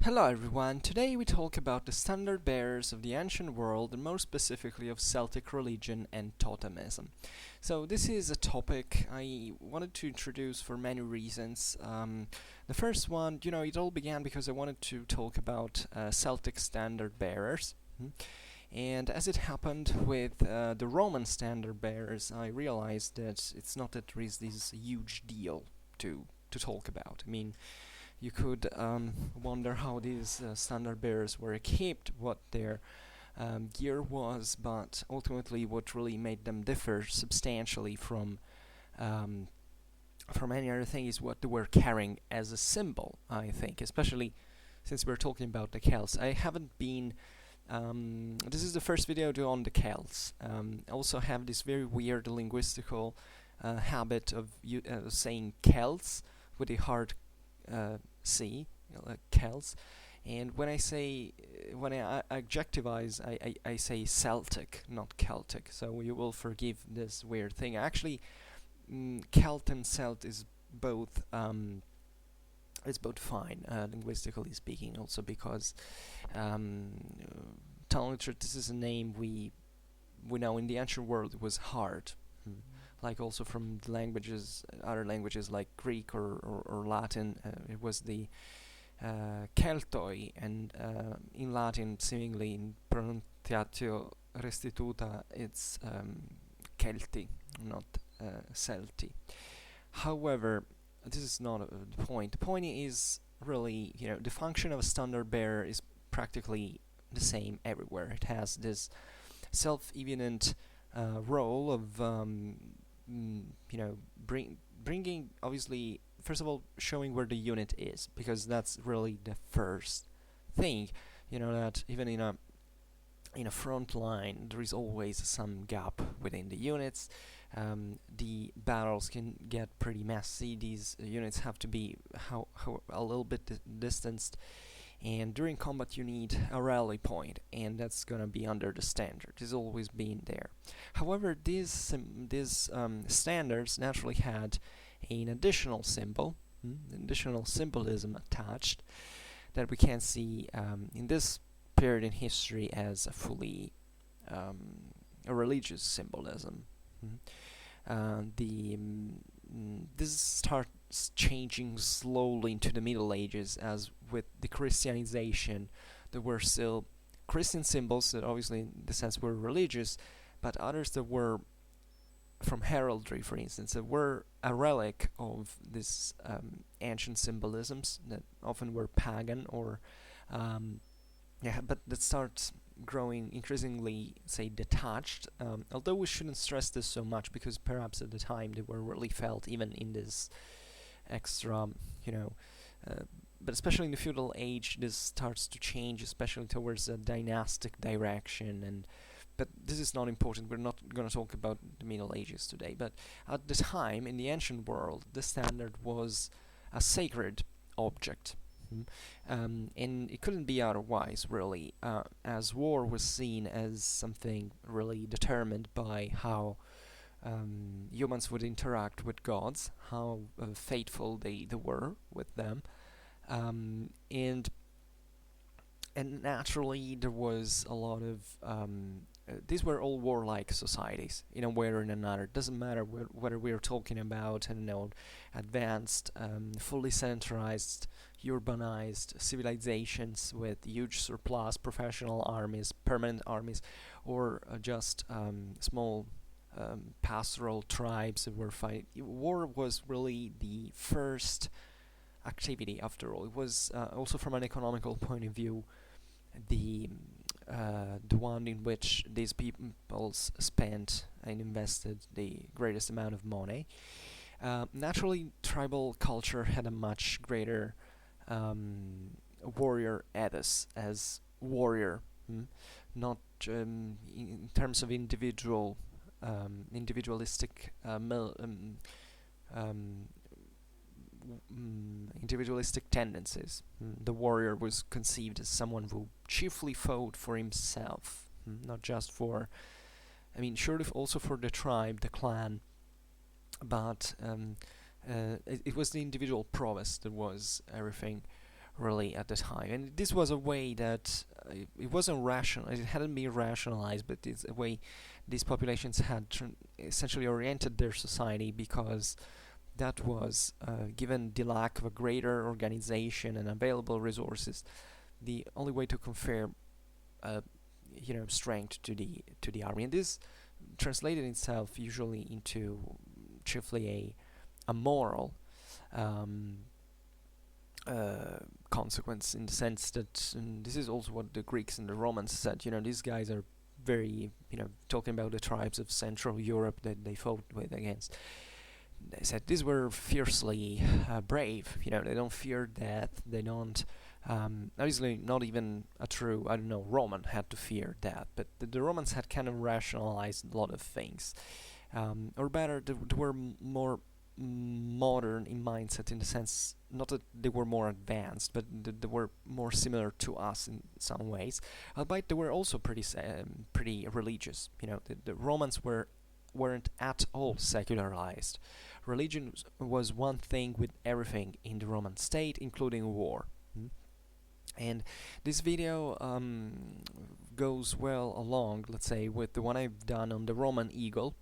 Hello everyone, today we talk about the standard bearers of the ancient world and more specifically of Celtic religion and Totemism. So this is a topic I wanted to introduce for many reasons. The first one, it all began because I wanted to talk about Celtic standard bearers. And as it happened with the Roman standard bearers, I realized that it's not that there is this huge deal to talk about. I mean, you could wonder how these standard bearers were equipped, what their gear was, but ultimately what really made them differ substantially from any other thing is what they were carrying as a symbol, I think, especially since we're talking about the Celts. I haven't been... this is the first video I do on the Celts. I also have this very weird linguistical habit of saying Celts with a hard C, like Celts, and when I adjectivize, I say Celtic, not Celtic. So you will forgive this weird thing. Actually, Celt and Celt is both. It's both fine, linguistically speaking. Also because this is a name we know in the ancient world it was hard. Like also from the languages, other languages like Greek or Latin, it was the Celtoi, and in Latin, seemingly in pronunciatio restituta, it's Celti, not Celti. However, this is not the point. The point is really, the function of a standard bearer is practically the same everywhere. It has this self-evident role of bringing, obviously, first of all, showing where the unit is, because that's really the first thing. That even in a front line there is always some gap within the units. The battles can get pretty messy. These units have to be a little bit distanced, and during combat you need a rally point, and that's gonna be under the standard. It's always been there. However, these standards naturally had an additional symbol, additional symbolism attached, that we can see in this period in history as a fully a religious symbolism. This starts changing slowly into the Middle Ages, as with the Christianization there were still Christian symbols that obviously in the sense were religious, but others that were from heraldry, for instance, that were a relic of this ancient symbolisms that often were pagan or but that starts growing increasingly, say, detached, although we shouldn't stress this so much because perhaps at the time they were really felt even in this extra, but especially in the feudal age this starts to change, especially towards a dynastic direction. But this is not important. We're not going to talk about the Middle Ages today. But at the time, in the ancient world, the standard was a sacred object. And it couldn't be otherwise, really, as war was seen as something really determined by how humans would interact with gods, how faithful they were with them, and naturally there was a lot of these were all warlike societies in a way or in another. It doesn't matter whether we're talking about advanced, fully centralized, urbanized civilizations with huge surplus professional armies, permanent armies, or just small pastoral tribes that were fighting. War was really the first activity, after all. It was also from an economical point of view the one in which these peoples spent and invested the greatest amount of money. Naturally, tribal culture had a much greater warrior ethos as warrior, not in terms of individualistic individualistic tendencies. The warrior was conceived as someone who chiefly fought for himself, not just for, surely also for the tribe, the clan, but it was the individual prowess that was everything really at the time. And this was a way that it wasn't rational, it hadn't been rationalized, but it's a way these populations had essentially oriented their society, because that was, given the lack of a greater organization and available resources, the only way to confer strength to the army. And this translated itself usually into chiefly a moral consequence, in the sense that, and this is also what the Greeks and the Romans said, these guys are very, talking about the tribes of Central Europe that they fought with against. They said these were fiercely brave, they don't fear death, they don't, obviously not even a true, Roman had to fear death, but the Romans had kind of rationalized a lot of things. Or better, they were more modern in mindset, in the sense, not that they were more advanced, but they were more similar to us in some ways. Albeit they were also pretty religious. The Romans weren't at all secularized. Religion was one thing with everything in the Roman state, including war. And this video goes well along, let's say, with the one I've done on the Roman eagle,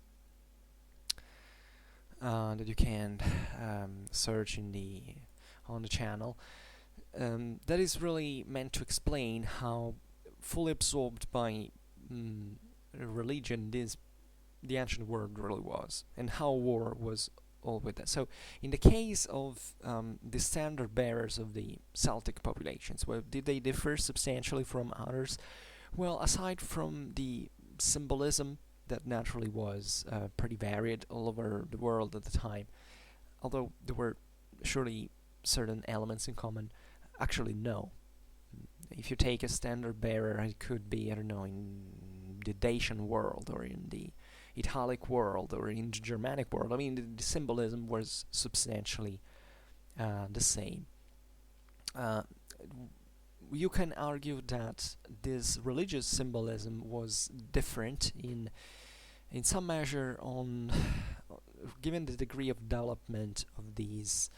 that you can search on the channel. That is really meant to explain how fully absorbed by religion the ancient world really was, and how war was all with that. So in the case of the standard bearers of the Celtic populations, well, did they differ substantially from others? Well, aside from the symbolism that naturally was pretty varied all over the world at the time, although there were surely certain elements in common, actually no. If you take a standard bearer, it could be, in the Dacian world, or in the Italic world, or in the Germanic world. The symbolism was substantially the same. You can argue that this religious symbolism was different in some measure given the degree of development of these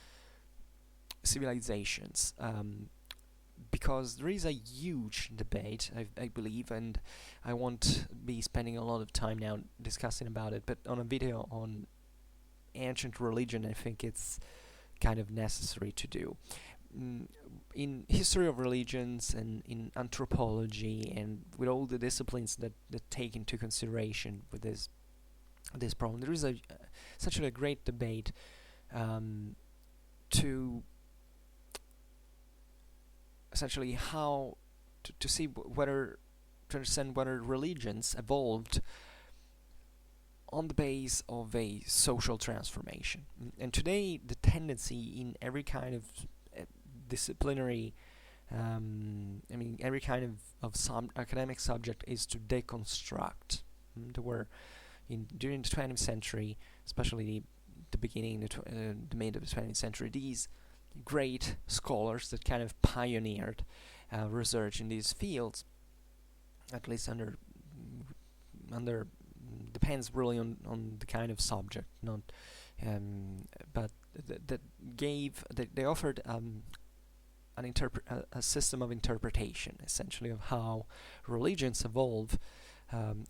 civilizations, because there is a huge debate, I believe, and I won't be spending a lot of time now discussing about it, but on a video on ancient religion, I think it's kind of necessary to do. In history of religions and in anthropology, and with all the disciplines that take into consideration with this problem, there is essentially a great debate to essentially how to see to understand whether religions evolved on the base of a social transformation. And today the tendency in every kind of disciplinary, every kind of academic subject is to deconstruct. There were, during the 20th century, especially the beginning, the mid of the 20th century, these great scholars that kind of pioneered research in these fields, at least depends really on the kind of subject, not but they offered a system of interpretation, essentially, of how religions evolve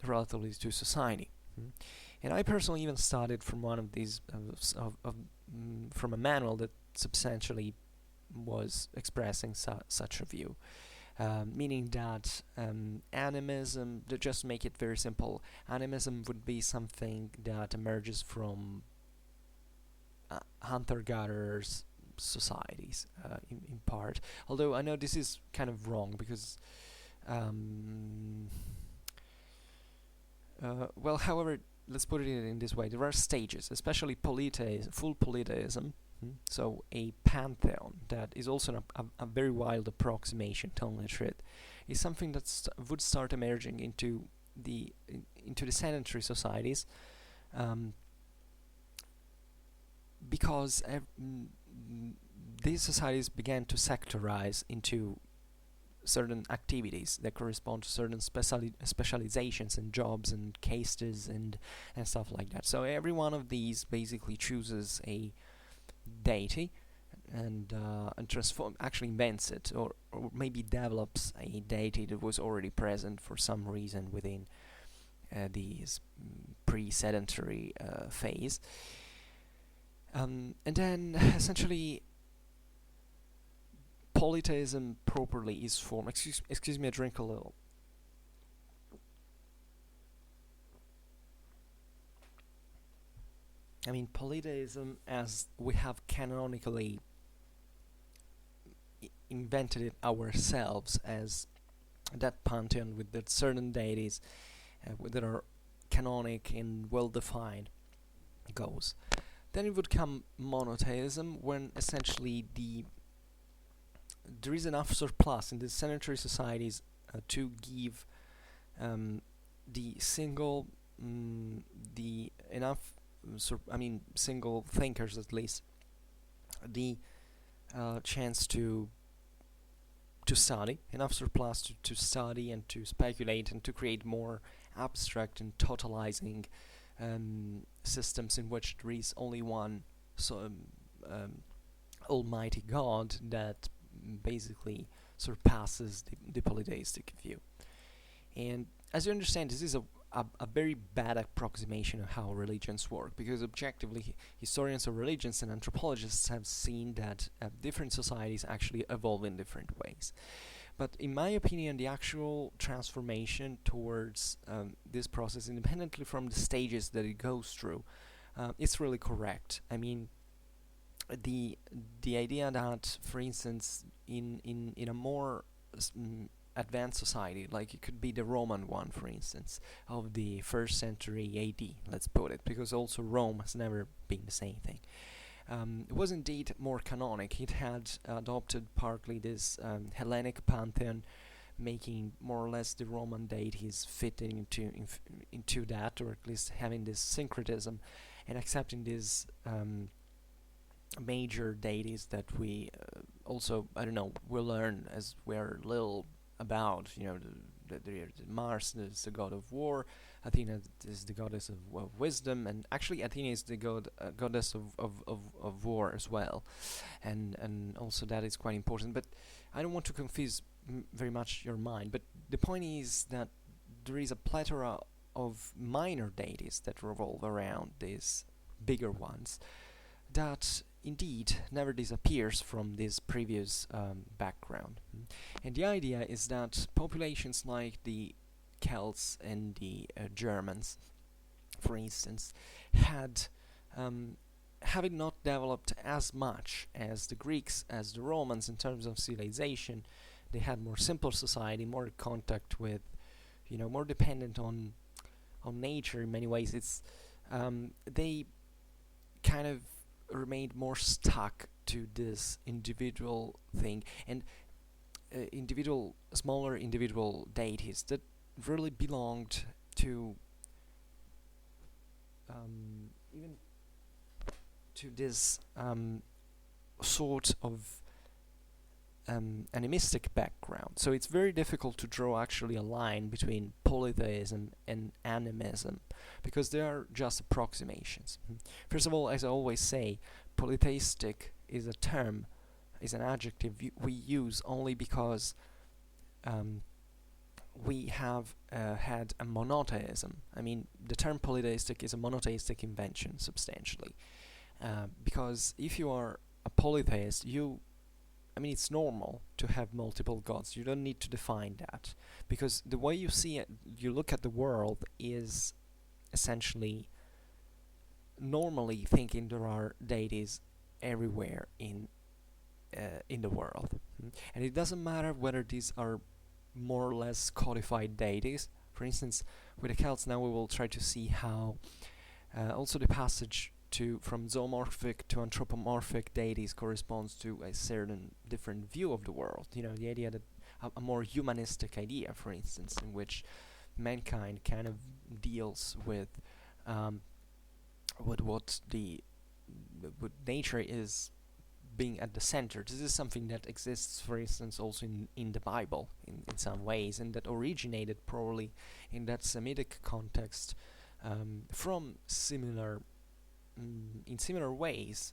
relatively to society. And I personally even started from one of these from a manual that substantially was expressing such a view, meaning that animism, to just make it very simple, animism would be something that emerges from hunter-gatherers societies, in part. Although I know this is kind of wrong, because however, let's put it in this way: there are stages, especially full polytheism. So a pantheon that is also a very wild approximation, telling the truth, is something that would start emerging into the sedentary societies, because these societies began to sectorize into certain activities that correspond to certain specializations and jobs and castes and stuff like that. So every one of these basically chooses a deity, and transform actually invents it, or maybe develops a deity that was already present for some reason within this pre-sedentary phase. And then essentially polytheism properly is formed. Excuse me, I drink a little. I mean, polytheism, as we have canonically invented it ourselves, as that pantheon with that certain deities that are canonic and well defined, goes. Then it would come monotheism, when essentially there is enough surplus in the sedentary societies to give the single the enough single thinkers at least the chance to study, enough surplus to study and to speculate and to create more abstract and totalizing systems in which there is only one almighty God that basically surpasses the polytheistic view. And as you understand, this is a very bad approximation of how religions work, because objectively historians of religions and anthropologists have seen that different societies actually evolve in different ways. But in my opinion, the actual transformation towards this process, independently from the stages that it goes through, it's really correct. I mean, the idea that, for instance, in a more advanced society, like it could be the Roman one, for instance, of the 1st century AD, let's put it, because also Rome has never been the same thing. It was indeed more canonic. It had adopted partly this Hellenic pantheon, making more or less the Roman deities fitting into that, or at least having this syncretism, and accepting these major deities that we also, I don't know, will learn as we're little about. You know, Mars is the god of war, Athena is the goddess of wisdom, and actually Athena is the goddess of war as well, and also that is quite important. But I don't want to confuse very much your mind, but the point is that there is a plethora of minor deities that revolve around these bigger ones that indeed never disappears from this previous background. And the idea is that populations like the Celts and the Germans, for instance, had having not developed as much as the Greeks, as the Romans in terms of civilization, they had more simple society, more contact with, more dependent on nature in many ways. It's they kind of remained more stuck to this individual thing, and smaller individual deities that really belonged to even to this sort of animistic background. So it's very difficult to draw actually a line between polytheism and animism, because they are just approximations. First of all, as I always say, polytheistic is a term, is an adjective we use only because we have had a monotheism. I mean, the term polytheistic is a monotheistic invention, substantially. Because if you are a polytheist, it's normal to have multiple gods. You don't need to define that, because the way you see it, you look at the world, is essentially normally thinking there are deities everywhere in the world. And it doesn't matter whether these are more or less codified deities. For instance, with the Celts, now we will try to see how also the passage from zoomorphic to anthropomorphic deities corresponds to a certain different view of the world. The idea that a more humanistic idea, for instance, in which mankind kind of deals with what nature is being at the center. This is something that exists, for instance, also in the Bible in some ways, and that originated probably in that Semitic context from similar in similar ways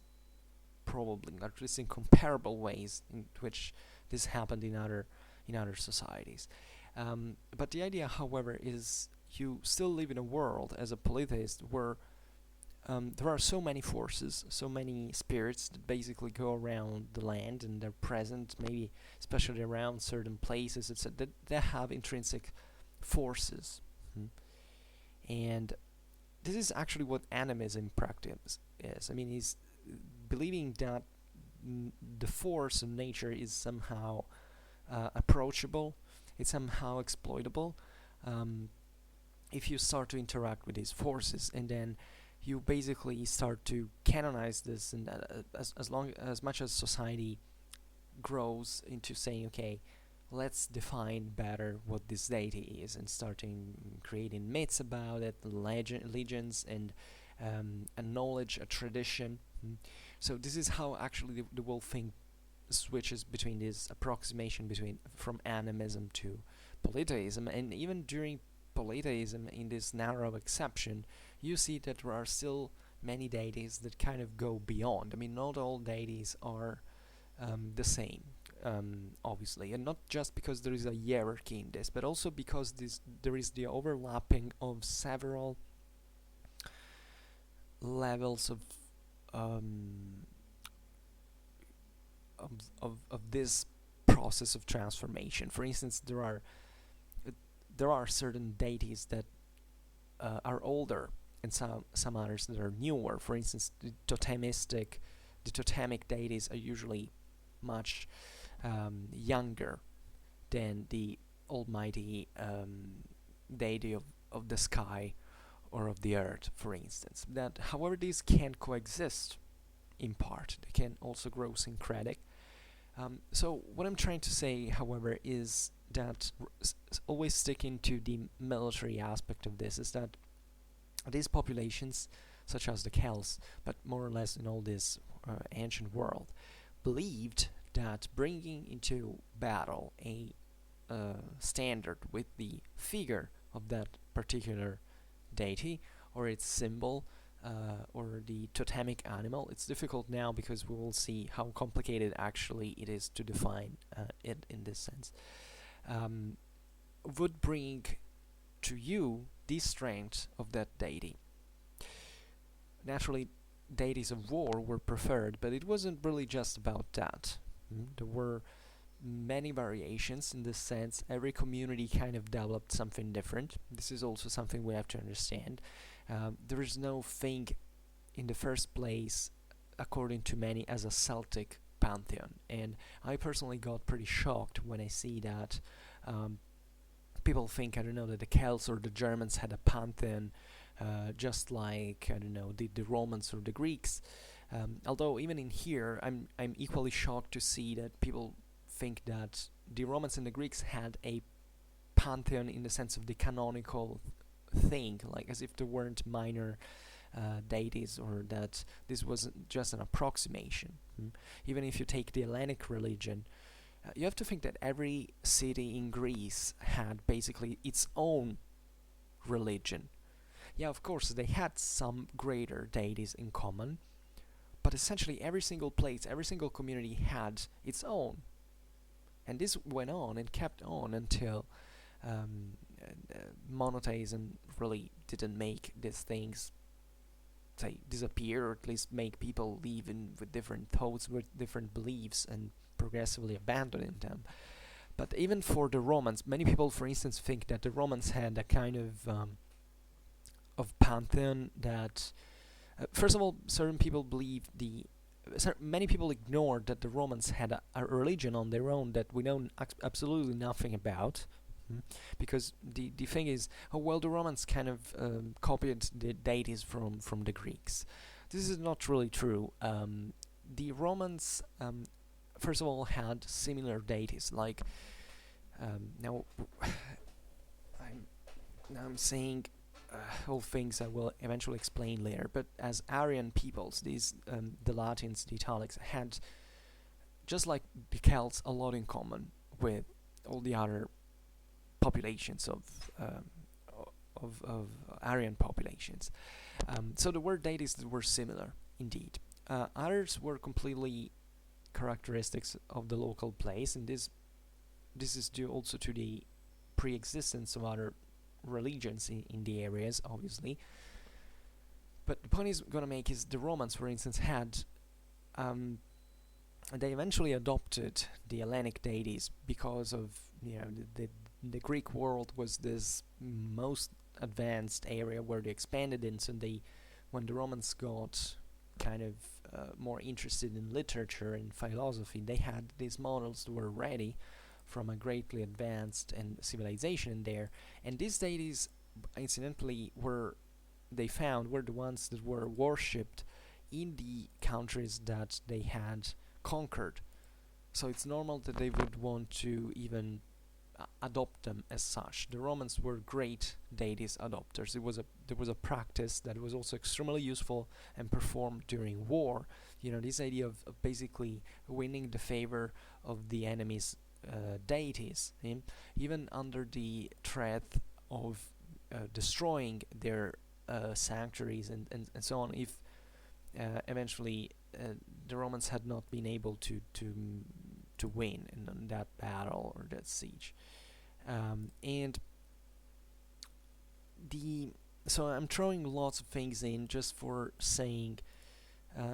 probably, at least in comparable ways in which this happened in other societies. But the idea, however, is you still live in a world as a polytheist where there are so many forces, so many spirits that basically go around the land and they're present, maybe especially around certain places, etc. That they have intrinsic forces. And this is actually what animism practice is. I mean, he's believing that the force of nature is somehow approachable, it's somehow exploitable. If you start to interact with these forces, and then you basically start to canonize this, and as much as society grows into saying, okay, let's define better what this deity is, and starting creating myths about it, legends, and a knowledge, a tradition. So this is how actually the whole thing switches between this approximation from animism to polytheism. And even during polytheism, in this narrow exception, you see that there are still many deities that kind of go beyond. I mean, not all deities are the same, obviously, and not just because there is a hierarchy in this, but also because there is the overlapping of several levels of this process of transformation. For instance, there are certain deities that are older, and some others that are newer. For instance, the Totemic deities are usually much younger than the almighty deity of the sky or of the earth, for instance. That, however, these can coexist in part. They can also grow syncretic. So what I'm trying to say, however, is that always sticking to the military aspect of this is that these populations, such as the Celts, but more or less in all this ancient world, believed that bringing into battle a standard with the figure of that particular deity or its symbol, or the totemic animal. It's difficult now because we will see how complicated actually it is to define it in this sense. Would bring to you the strength of that deity. Naturally, deities of war were preferred, but it wasn't really just about that. There were many variations in this sense. Every community kind of developed something different. This is also something we have to understand. There is no thing in the first place, according to many, as a Celtic pantheon, and I personally got pretty shocked when I see that people think, I don't know, that the Celts or the Germans had a pantheon just like, I don't know, the Romans or the Greeks. Although even in here, I'm equally shocked to see that people think that the Romans and the Greeks had a pantheon in the sense of the canonical thing, like as if there weren't minor deities, or that this was just an approximation. Even if you take the Hellenic religion, you have to think that every city in Greece had basically its own religion. Yeah, of course, they had some greater deities in common, but essentially every single place, every single community had its own. And this went on and kept on until monotheism really didn't make these things, say, disappear, or at least make people live with different thoughts, with different beliefs, and progressively abandoning them. But even for the Romans, many people, for instance, think that the Romans had a kind of pantheon that, first of all, certain people believe many people ignore that the Romans had a religion on their own that we know absolutely nothing about. Because the thing is, oh well, the Romans kind of copied the deities from the Greeks. This is not really true. The Romans, first of all, had similar deities. Like now I'm saying whole things I will eventually explain later. But as Aryan peoples, these the Latins, the Italics, had, just like the Celts, a lot in common with all the other populations of Aryan populations. So there were deities that were similar, indeed. Others were completely characteristics of the local place, and this is due also to the pre-existence of other religions in the areas, obviously. But the point is gonna make is the Romans, for instance, had they eventually adopted the Hellenic deities because of the Greek world was this most advanced area where they expanded in. So when the Romans got kind of more interested in literature and philosophy, they had these models that were ready from a greatly advanced and civilization there. And these deities, incidentally, were the ones that were worshipped in the countries that they had conquered. So it's normal that they would want to even adopt them as such. The Romans were great deities adopters. There was a practice that was also extremely useful and performed during war. This idea of basically winning the favor of the enemy's deities, even under the threat of destroying their sanctuaries and so on. If eventually the Romans had not been able to win in that battle or that siege, and so I'm throwing lots of things in just for saying,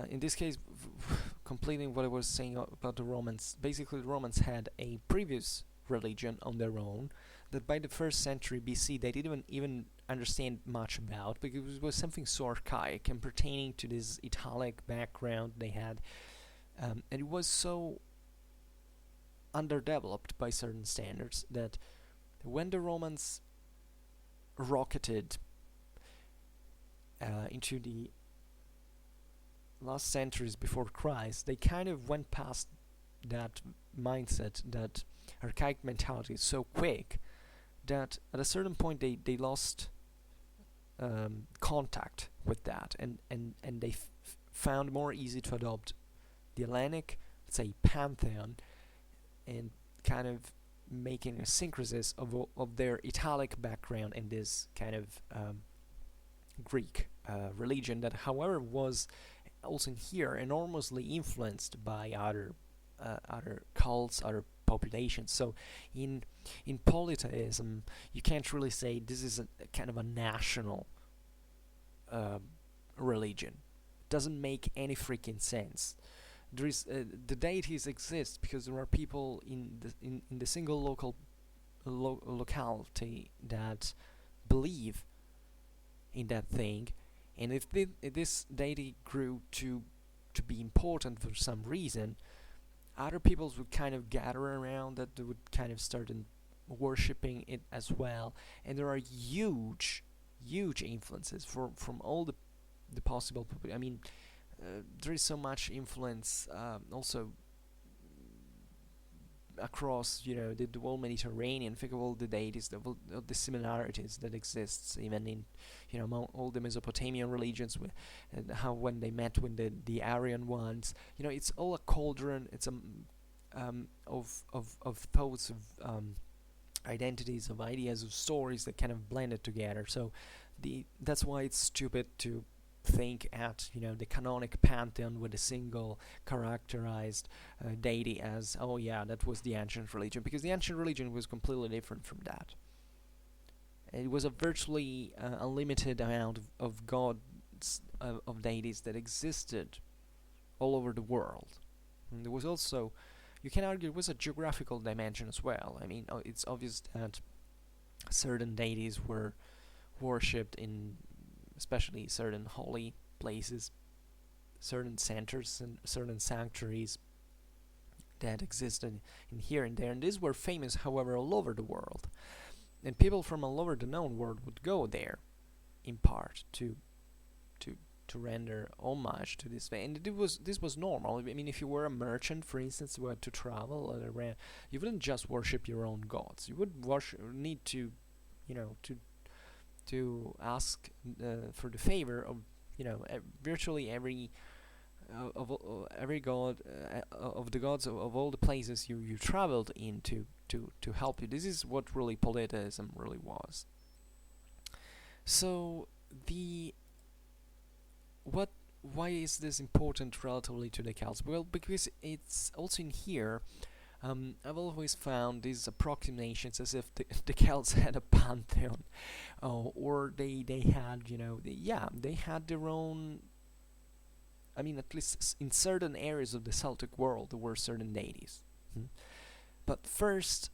in this case, completing what I was saying about the Romans. Basically, the Romans had a previous religion on their own that by the 1st century BC they didn't even understand much about, because it was something so archaic and pertaining to this Italic background they had, and it was so underdeveloped by certain standards that when the Romans rocketed into the last centuries before Christ, they kind of went past that mindset, that archaic mentality, so quick that at a certain point they lost contact with that, and they found more easy to adopt the Hellenic, let's say, pantheon, and kind of making a synthesis of their Italic background and this kind of Greek religion that, however, was also here enormously influenced by other cults, other populations. So in polytheism, you can't really say this is a kind of a national religion. It doesn't make any freaking sense. There is the deities exist because there are people in the single locality that believe in that thing, and if this deity grew to be important for some reason, other peoples would kind of gather around that. They would kind of start worshipping it as well, and there are huge influences from all the possible people. I mean, there is so much influence also across the whole Mediterranean. Think of all the deities, the similarities that exists even in all the Mesopotamian religions, and how when they met with the Aryan ones, it's all a cauldron. It's of thoughts, of identities, of ideas, of stories that kind of blended together. So that's why it's stupid to think at the canonic pantheon with a single characterized deity as, oh yeah, that was the ancient religion, because the ancient religion was completely different from that. It was a virtually unlimited amount of gods, of deities that existed all over the world. And there was also, you can argue, it was a geographical dimension as well. I mean, it's obvious that certain deities were worshipped in especially certain holy places, certain centers and certain sanctuaries that existed in here and there, and these were famous, however, all over the world, and people from all over the known world would go there in part to render homage to this thing. And this was normal. I mean, if you were a merchant, for instance, who had to travel around, you wouldn't just worship your own gods. You would need to ask for the favor of virtually every god of the gods of all the places you traveled into to help you. This is what really polytheism really was. So what why is this important relatively to the Celts? Well, because it's also in here. I've always found these approximations as if the Celts had a pantheon, or they had, they had their own. I mean, at least in certain areas of the Celtic world, there were certain deities. Hmm? But first,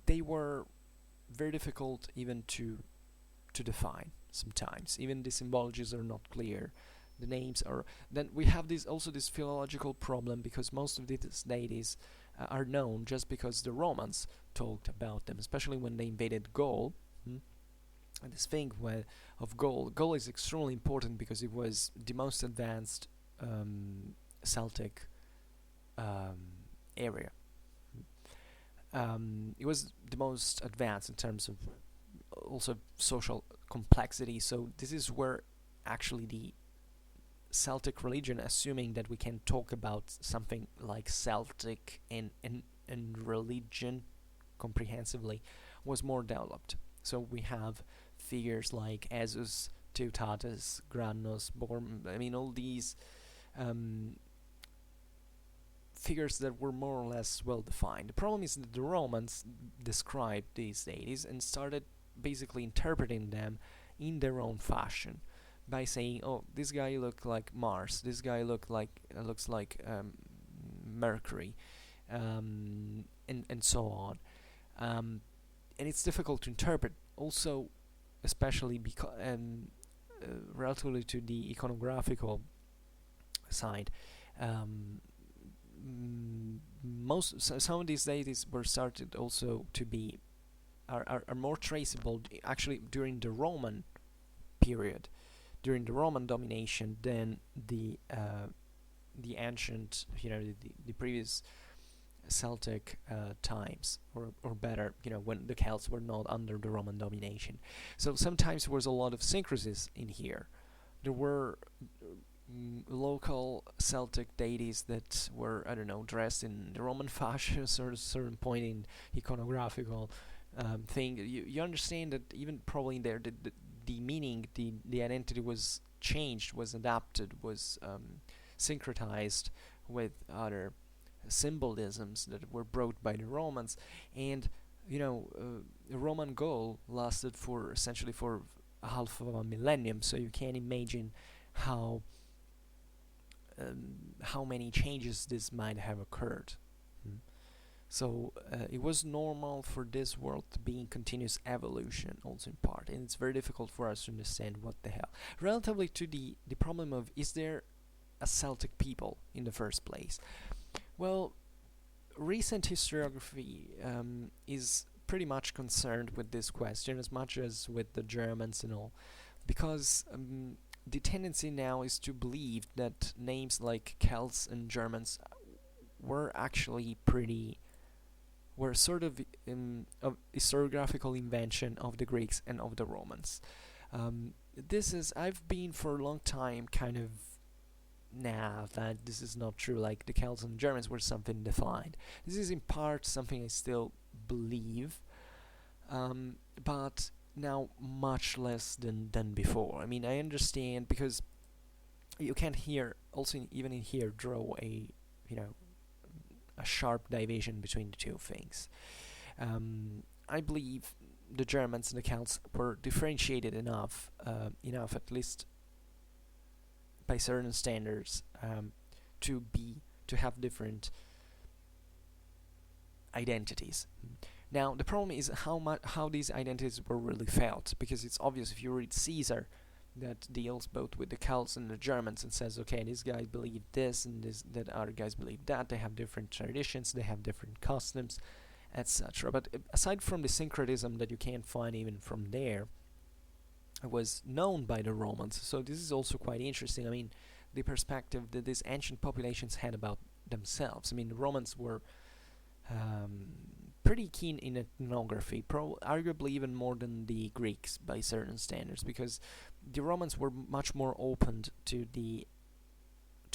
they were very difficult even to define. Sometimes even the symbologies are not clear. The names are. Then we have this philological problem, because most of these deities are known just because the Romans talked about them, especially when they invaded Gaul. Hmm? And this thing of Gaul is extremely important because it was the most advanced Celtic area. It was the most advanced in terms of also social complexity. So this is where actually the Celtic religion, assuming that we can talk about something like Celtic and religion comprehensively, was more developed. So we have figures like Ezus, Teutates, Grannos, Boar. I mean, all these figures that were more or less well defined. The problem is that the Romans described these deities and started basically interpreting them in their own fashion by saying, "Oh, this guy looked like Mars. This guy looks like Mercury," and so on. And it's difficult to interpret. Also, especially because relatively to the iconographical side. Some of these deities were started also to be are more traceable actually during the Roman period, during the Roman domination, than the ancient, the previous Celtic times, or better, when the Celts were not under the Roman domination. So sometimes there was a lot of syncresis in here. There were local Celtic deities that were, I don't know, dressed in the Roman fashion, sort of certain point in iconographical thing. You understand that even probably there the meaning, the identity was changed, was adapted, was syncretized with other symbolisms that were brought by the Romans. And the Roman Gaul lasted for essentially for half of a millennium, so you can imagine how many changes this might have occurred. So it was normal for this world to be in continuous evolution, also in part, and it's very difficult for us to understand what the hell. Relatively to the problem of, is there a Celtic people in the first place? Well, recent historiography is pretty much concerned with this question as much as with the Germans and all, because the tendency now is to believe that names like Celts and Germans were actually were sort of a historiographical invention of the Greeks and of the Romans. I've been for a long time kind of, that this is not true, like the Celts and Germans were something defined. This is in part something I still believe, but now much less than before. I mean, I understand, because you can't even in here draw a sharp division between the two things. I believe the Germans and the Celts were differentiated enough at least by certain standards, to have different identities. Now the problem is how these identities were really felt, because it's obvious if you read Caesar, that deals both with the Celts and the Germans and says, okay, these guys believe this and that other guys believe that. They have different traditions, they have different customs, etc. But aside from the syncretism that you can't find even from there, it was known by the Romans. So this is also quite interesting. I mean, the perspective that these ancient populations had about themselves. I mean, the Romans were pretty keen in ethnography, arguably even more than the Greeks by certain standards, because the Romans were much more open to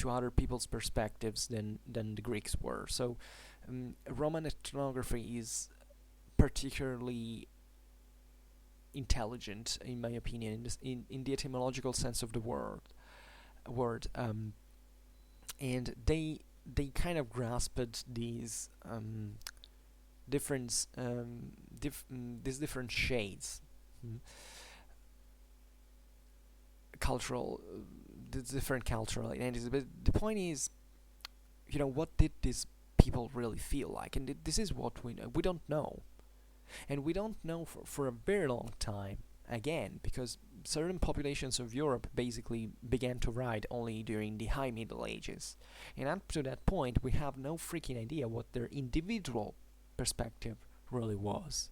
other people's perspectives than the Greeks were. So Roman ethnography is particularly intelligent, in my opinion, in the etymological sense of the word. word, and they kind of grasped these these different shades, mm, cultural, the different cultural identities. But the point is, what did these people really feel like? And this is what we know. We don't know, and we don't know for a very long time. Again, because certain populations of Europe basically began to write only during the High Middle Ages, and up to that point, we have no freaking idea what their individual perspective really was.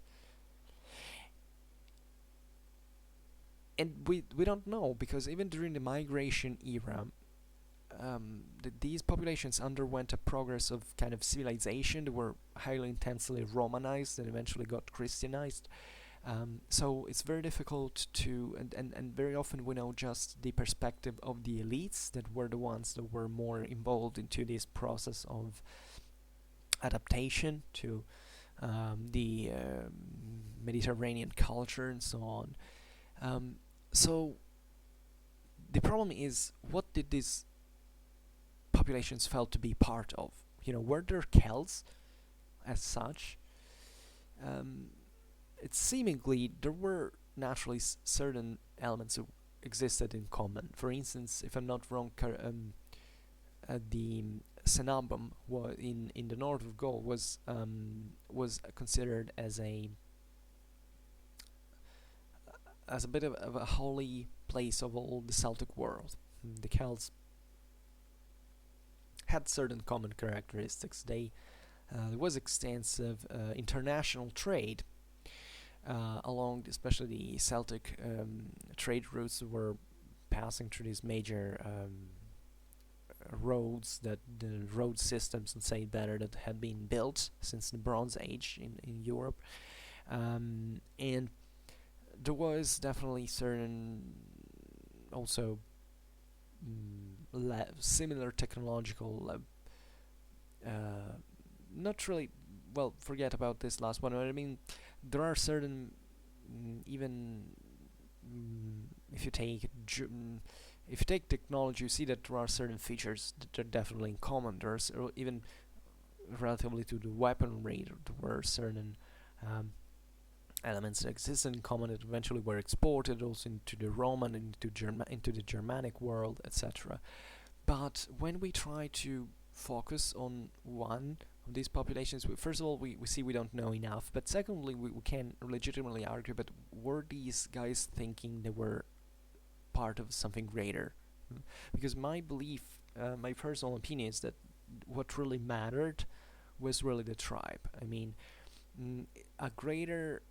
And we don't know, because even during the migration era, these populations underwent a progress of kind of civilization. They were highly intensely Romanized and eventually got Christianized. So it's very difficult to, and very often we know just the perspective of the elites that were the ones that were more involved into this process of adaptation to the Mediterranean culture and so on. So the problem is, what did these populations felt to be part of? Were there Celts as such? It's seemingly there were naturally certain elements that existed in common. For instance, if I'm not wrong, the Cenabum in the north of Gaul was considered as a bit of a holy place of all the Celtic world. The Celts had certain common characteristics. There was extensive international trade along, especially the Celtic trade routes that were passing through these major roads, that the road systems, let's say better, that had been built since the Bronze Age in Europe, and there was definitely certain also similar technological not really, well, forget about this last one. I mean, there are certain even if you take technology, you see that there are certain features that are definitely in common. There's even relatively to the weaponry, there were certain elements that existed in common that eventually were exported also into the Roman, into the Germanic world, etc. But when we try to focus on one of these populations, first of all, we see we don't know enough, but secondly, we can legitimately argue, but were these guys thinking they were part of something greater? Because my belief, my personal opinion is that what really mattered was really the tribe. I mean, a greater,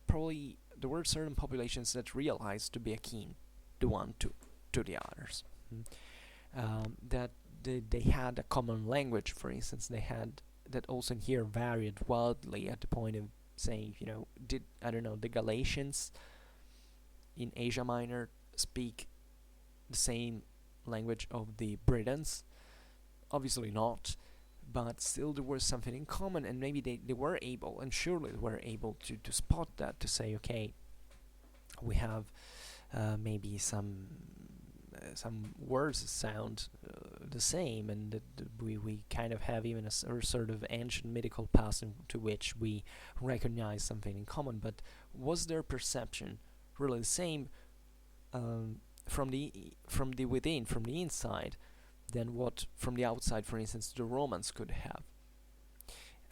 probably there were certain populations that realized to be akin the one to the others. That they had a common language, for instance. They had that also in here varied wildly at the point of saying, did, I don't know, the Galatians in Asia Minor speak the same language of the Britons? Obviously not, but still there was something in common, and maybe they were able, and surely they were able to spot that, to say, okay, we have maybe some words sound the same, and that we kind of have even a sort of ancient mythical past to which we recognize something in common. But was their perception really the same from the within, from the inside, than what from the outside, for instance, the Romans could have?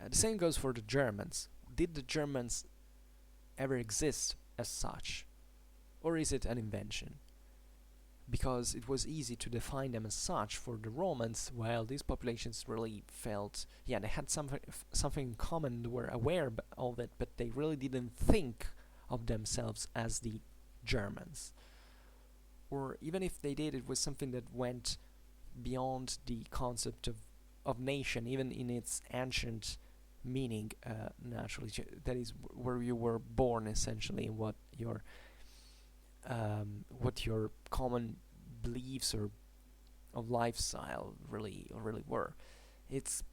The same goes for the Germans. Did the Germans ever exist as such, or is it an invention? Because it was easy to define them as such for the Romans, while these populations really felt, they had something in common, they were aware of it, but they really didn't think of themselves as the Germans. Or even if they did, it was something that went beyond the concept of nation, even in its ancient meaning, naturally. That is where you were born, essentially, and what your common beliefs or of lifestyle really were. It's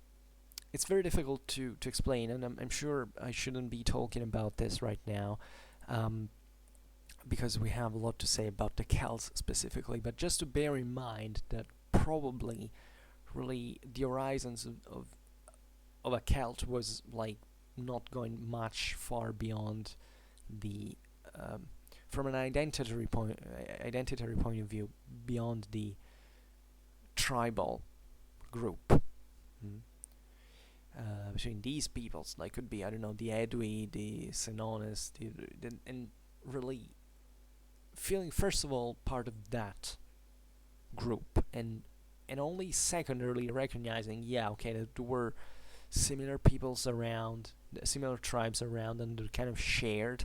very difficult to explain, and I'm sure I shouldn't be talking about this right now, because we have a lot to say about the Celts specifically, but just to bear in mind that probably really the horizons of a Celt was like not going much far beyond the from an identitary point of view, beyond the tribal group. Between these peoples, like could be, I don't know, the Edui, the Senones, and really feeling first of all part of that group, and only secondarily recognizing, yeah, okay, that there were similar peoples around, similar tribes around, and they kind of shared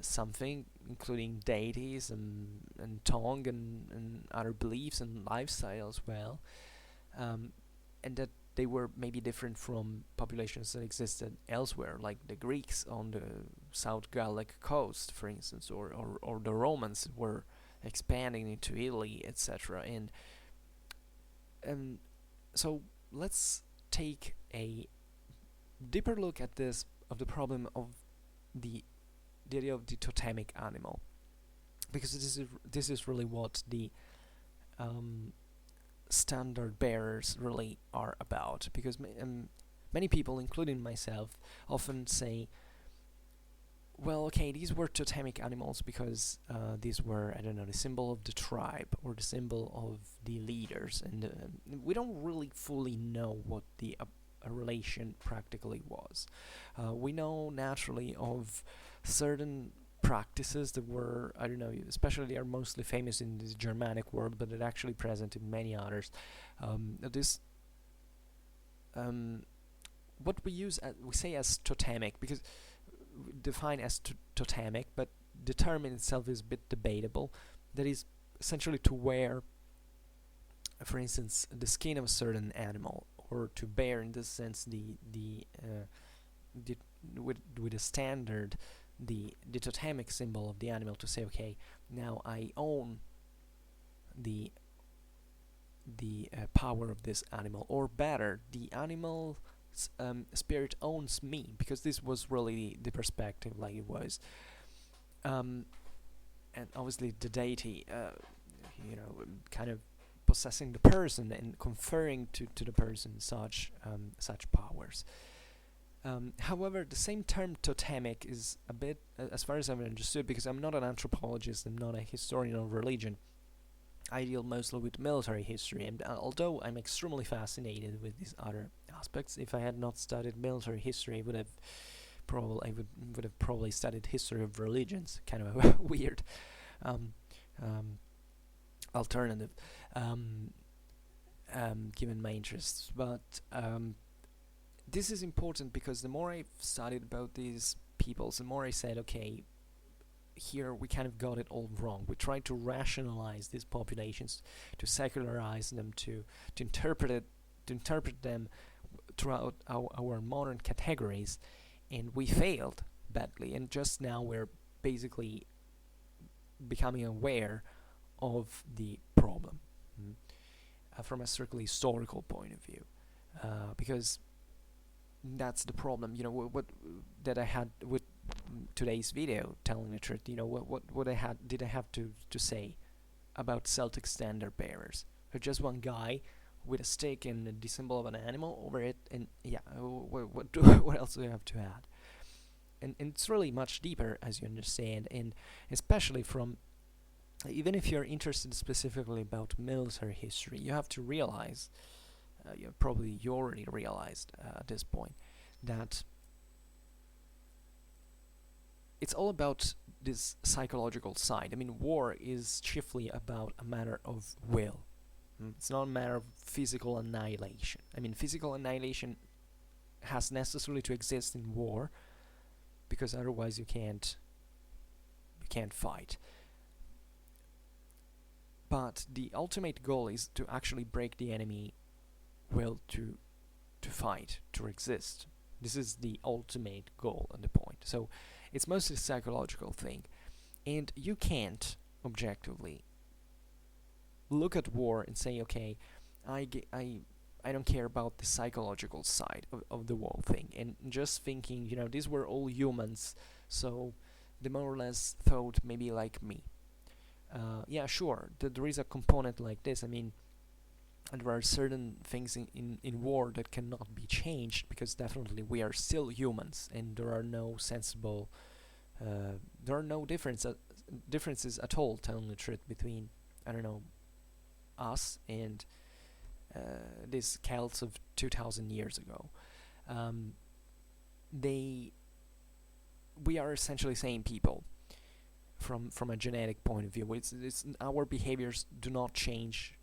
something, including deities and tongue and other beliefs and lifestyle as well, and that they were maybe different from populations that existed elsewhere, like the Greeks on the South Gallic coast, for instance, or the Romans were expanding into Italy, etc. And so let's take a deeper look at this, of the problem of the idea of the totemic animal, because this is really what the standard bearers really are about. Because many people, including myself, often say, well, okay, these were totemic animals because these were, I don't know, the symbol of the tribe or the symbol of the leaders, and we don't really fully know what the relation practically was. We know naturally of certain practices that were, I don't know, especially they are mostly famous in the Germanic world, but they're actually present in many others. What we say as totemic, because define as totemic, but the term in itself is a bit debatable. That is essentially to wear, for instance, the skin of a certain animal, or to bear, in this sense, with a standard, the totemic symbol of the animal, to say, okay, now I own the power of this animal, or better, the animal spirit owns me, because this was really the perspective, like it was, and obviously the deity, kind of possessing the person and conferring to the person such powers. However, the same term totemic is a bit, as far as I've understood, because I'm not an anthropologist, I'm not a historian of religion, I deal mostly with military history, and although I'm extremely fascinated with these other aspects, if I had not studied military history, I would have probably studied history of religions, kind of a weird alternative, given my interests. But this is important, because the more I've studied about these peoples, the more I said, okay, here we kind of got it all wrong. We tried to rationalize these populations, to secularize them, to interpret them throughout our modern categories, and we failed badly. And just now we're basically becoming aware of the problem from a strictly historical point of view, because that's the problem. What that I had with today's video, telling the truth. What I have to say about Celtic standard bearers. They're just one guy with a stick and the symbol of an animal over it, and yeah, what else do I have to add? And it's really much deeper, as you understand, and especially from, even if you're interested specifically about military history, you have to realize, you already realized at this point, that it's all about this psychological side. I mean, war is chiefly about a matter of will. It's not a matter of physical annihilation. I mean, physical annihilation has necessarily to exist in war, because otherwise you can't fight. But the ultimate goal is to actually break the enemy will to fight, to exist. This is the ultimate goal and the point. So it's mostly a psychological thing, and you can't objectively look at war and say, okay, I don't care about the psychological side of the whole thing, and just thinking, these were all humans, so they more or less thought maybe like me. Yeah, sure, there is a component like this. I mean, there are certain things in war that cannot be changed, because definitely we are still humans, and there are no sensible, there are no differences at all, telling the truth, between, I don't know, us and these Celts of 2,000 years ago. We are essentially same people from a genetic point of view. It's our behaviors do not change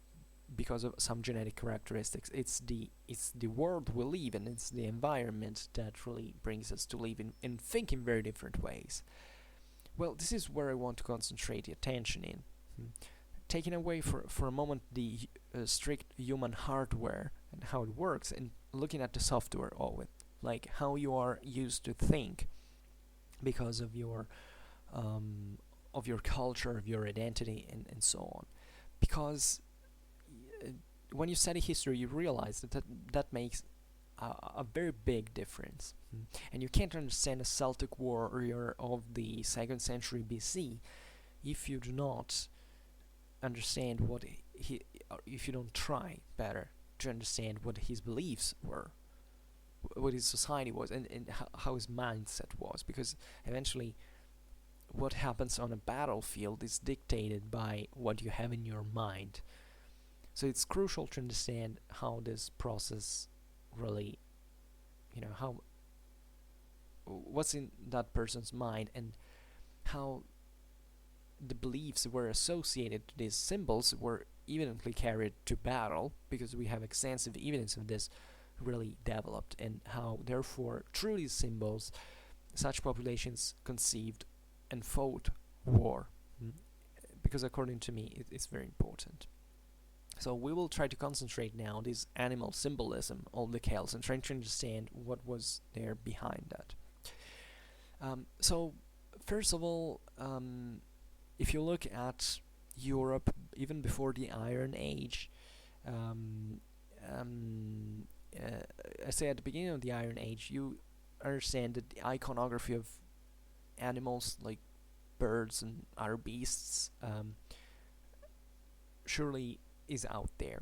because of some genetic characteristics. It's the world we live in, it's the environment that really brings us to live in think in very different ways. Well, this is where I want to concentrate the attention in. Taking away for a moment the strict human hardware and how it works, and looking at the software of it, like how you are used to think because of your culture, of your identity, and so on. Because when you study history, you realize that makes a very big difference. And you can't understand a Celtic warrior of the 2nd century BC if you do not understand what if you don't try better to understand what his beliefs were, what his society was, and how his mindset was. Because eventually what happens on a battlefield is dictated by what you have in your mind. So it's crucial to understand how this process really, what's in that person's mind, and how the beliefs were associated to these symbols were evidently carried to battle, because we have extensive evidence of this really developed, and how therefore through these symbols such populations conceived and fought war. Because according to me it's very important. So we will try to concentrate now on this animal symbolism of the Celts and trying to understand what was there behind that. So first of all, if you look at Europe even before the Iron Age, I say at the beginning of the Iron Age, you understand that the iconography of animals like birds and other beasts surely is out there.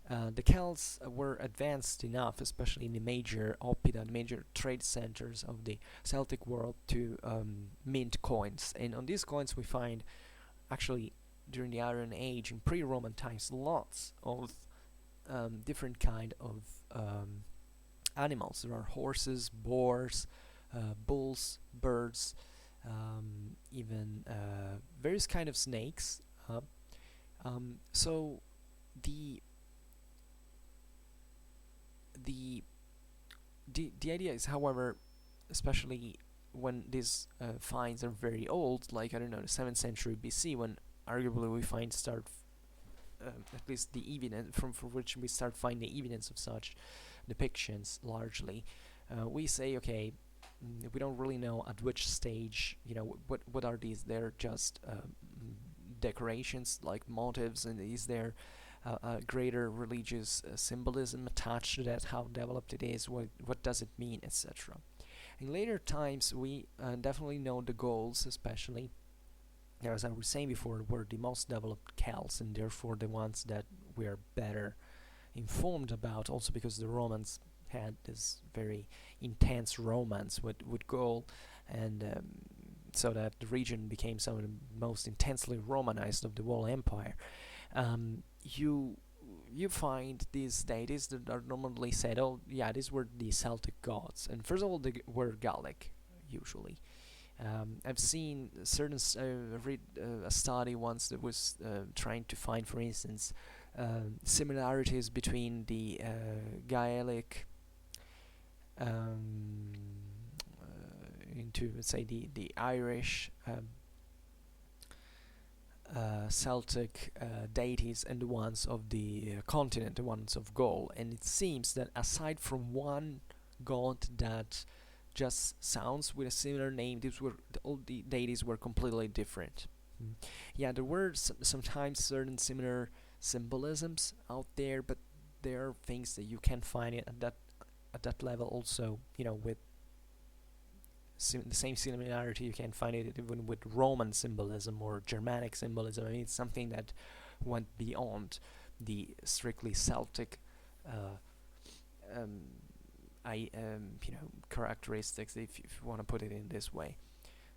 The Celts were advanced enough, especially in the major oppida, the major trade centers of the Celtic world, to mint coins. And on these coins we find, actually, during the Iron Age, in pre-Roman times, lots of different kind of animals. There are horses, boars, bulls, birds, even various kind of snakes. So the idea is, however, especially when these finds are very old, like, I don't know, the 7th century BC, when arguably we find at least the evidence from which we start finding the evidence of such depictions largely, we say, okay, we don't really know at which stage, what are these. They're just decorations, like motifs, and is there a greater religious symbolism attached to that, how developed it is, what does it mean, etc. In later times we definitely know the Gauls, especially, as I was saying before, were the most developed Celts, and therefore the ones that we are better informed about, also because the Romans had this very intense romance with Gaul, and so that the region became some of the most intensely Romanized of the whole empire. You find these deities that are normally said, oh yeah, these were the Celtic gods, and first of all they were Gallic, usually. I've seen certain read a study once that was trying to find, for instance, similarities between the Gaelic into, let's say, the Irish Celtic deities and the ones of the continent, the ones of Gaul, and it seems that aside from one god that just sounds with a similar name, all the deities were completely different. Yeah, there were sometimes certain similar symbolisms out there, but there are things that you can find it at that level also, with the same similarity you can find it even with Roman symbolism or Germanic symbolism. I mean, it's something that went beyond the strictly Celtic characteristics, if you want to put it in this way.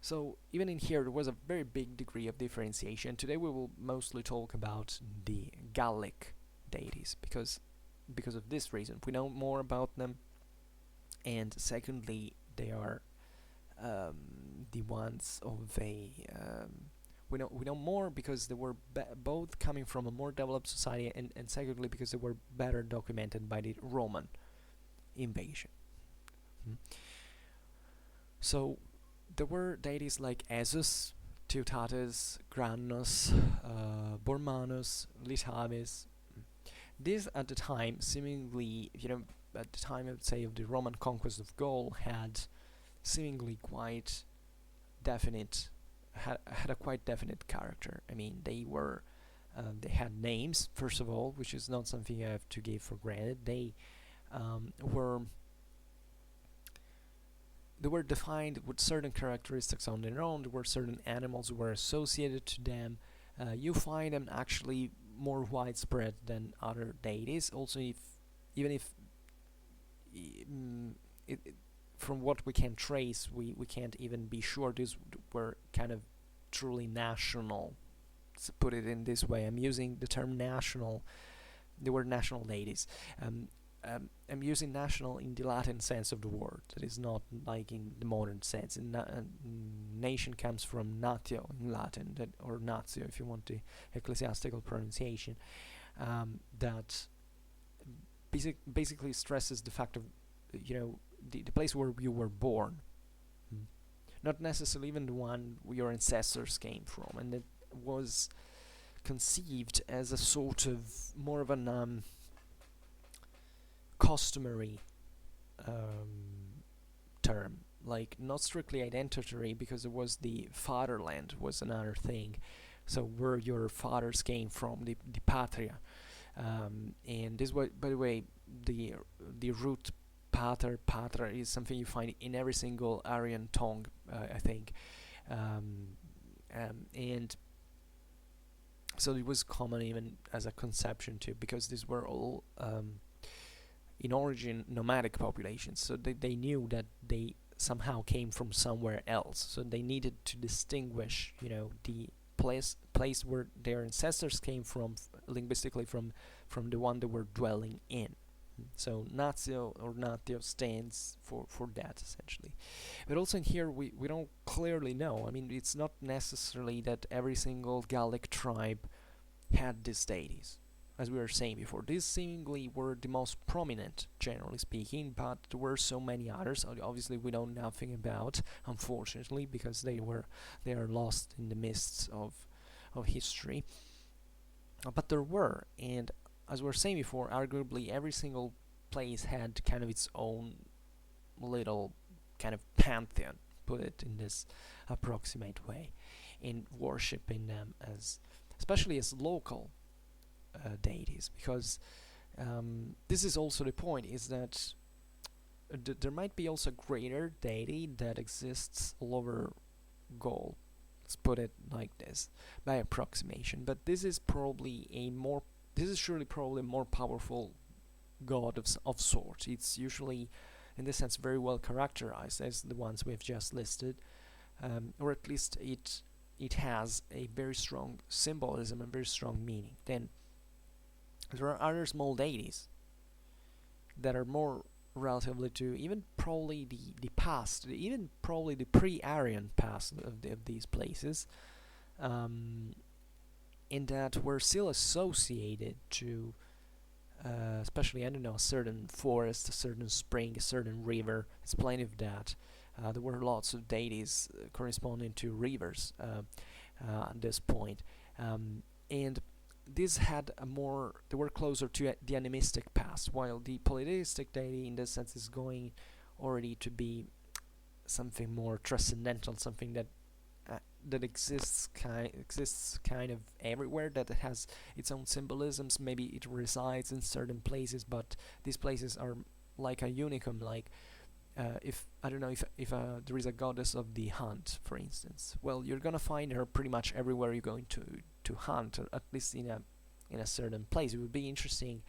So even in here, there was a very big degree of differentiation. Today we will mostly talk about the Gallic deities because of this reason. We know more about them, and secondly, they are the ones of a we know more because they were both coming from a more developed society, and secondly because they were better documented by the Roman invasion. So there were deities like Esus, Teutates, Granus, Bormanus, Litavis. These at the time seemingly, at the time I would say of the Roman conquest of Gaul, had seemingly quite definite, had a quite definite character. I mean, they had names, first of all, which is not something you have to give for granted. They were defined with certain characteristics on their own. There were certain animals who were associated to them. You find them actually more widespread than other deities. Also, even if from what we can trace, we can't even be sure these were kind of truly national. To put it in this way, I'm using the term national. They were national deities. I'm using national in the Latin sense of the word. That is not like in the modern sense. Nation comes from natio in Latin, or natio if you want the ecclesiastical pronunciation. That basically stresses the fact of the place where you were born, not necessarily even the one where your ancestors came from, and it was conceived as a sort of more of an customary term, like not strictly identitary, because it was the fatherland was another thing. So where your fathers came from, the patria, and this was, by the way, the root pater, patra is something you find in every single Aryan tongue, I think, and so it was common even as a conception too, because these were all in origin nomadic populations, so they knew that they somehow came from somewhere else, so they needed to distinguish the place where their ancestors came from linguistically from the one they were dwelling in. So natio or natio stands for that essentially. But also in here we don't clearly know. I mean, it's not necessarily that every single Gallic tribe had these deities. As we were saying before, these seemingly were the most prominent, generally speaking, but there were so many others. Obviously, we know nothing about, unfortunately, because they are lost in the mists of history. But there were, and as we were saying before, arguably every single place had kind of its own little kind of pantheon, put it in this approximate way, in worshipping them especially as local deities, because this is also the point, is that there might be also a greater deity that exists all over Gaul. Let's put it like this, by approximation. But this is surely probably a more powerful god of sorts. It's usually, in this sense, very well characterized as the ones we've just listed, or at least it has a very strong symbolism and very strong meaning. Then there are other small deities that are more relatively to even probably the past, even probably the pre-Aryan past of these places, in that we're still associated to especially, I don't know, a certain forest, a certain spring, a certain river. It's plenty of that. There were lots of deities corresponding to rivers at this point, and these had they were closer to the animistic past, while the polytheistic deity in this sense is going already to be something more transcendental, something that exists kind of everywhere, that it has its own symbolisms. Maybe it resides in certain places, but these places are like a unicum, like if I don't know if there is a goddess of the hunt, for instance, well, you're gonna find her pretty much everywhere you're going to hunt, or at least in a certain place. It would be interesting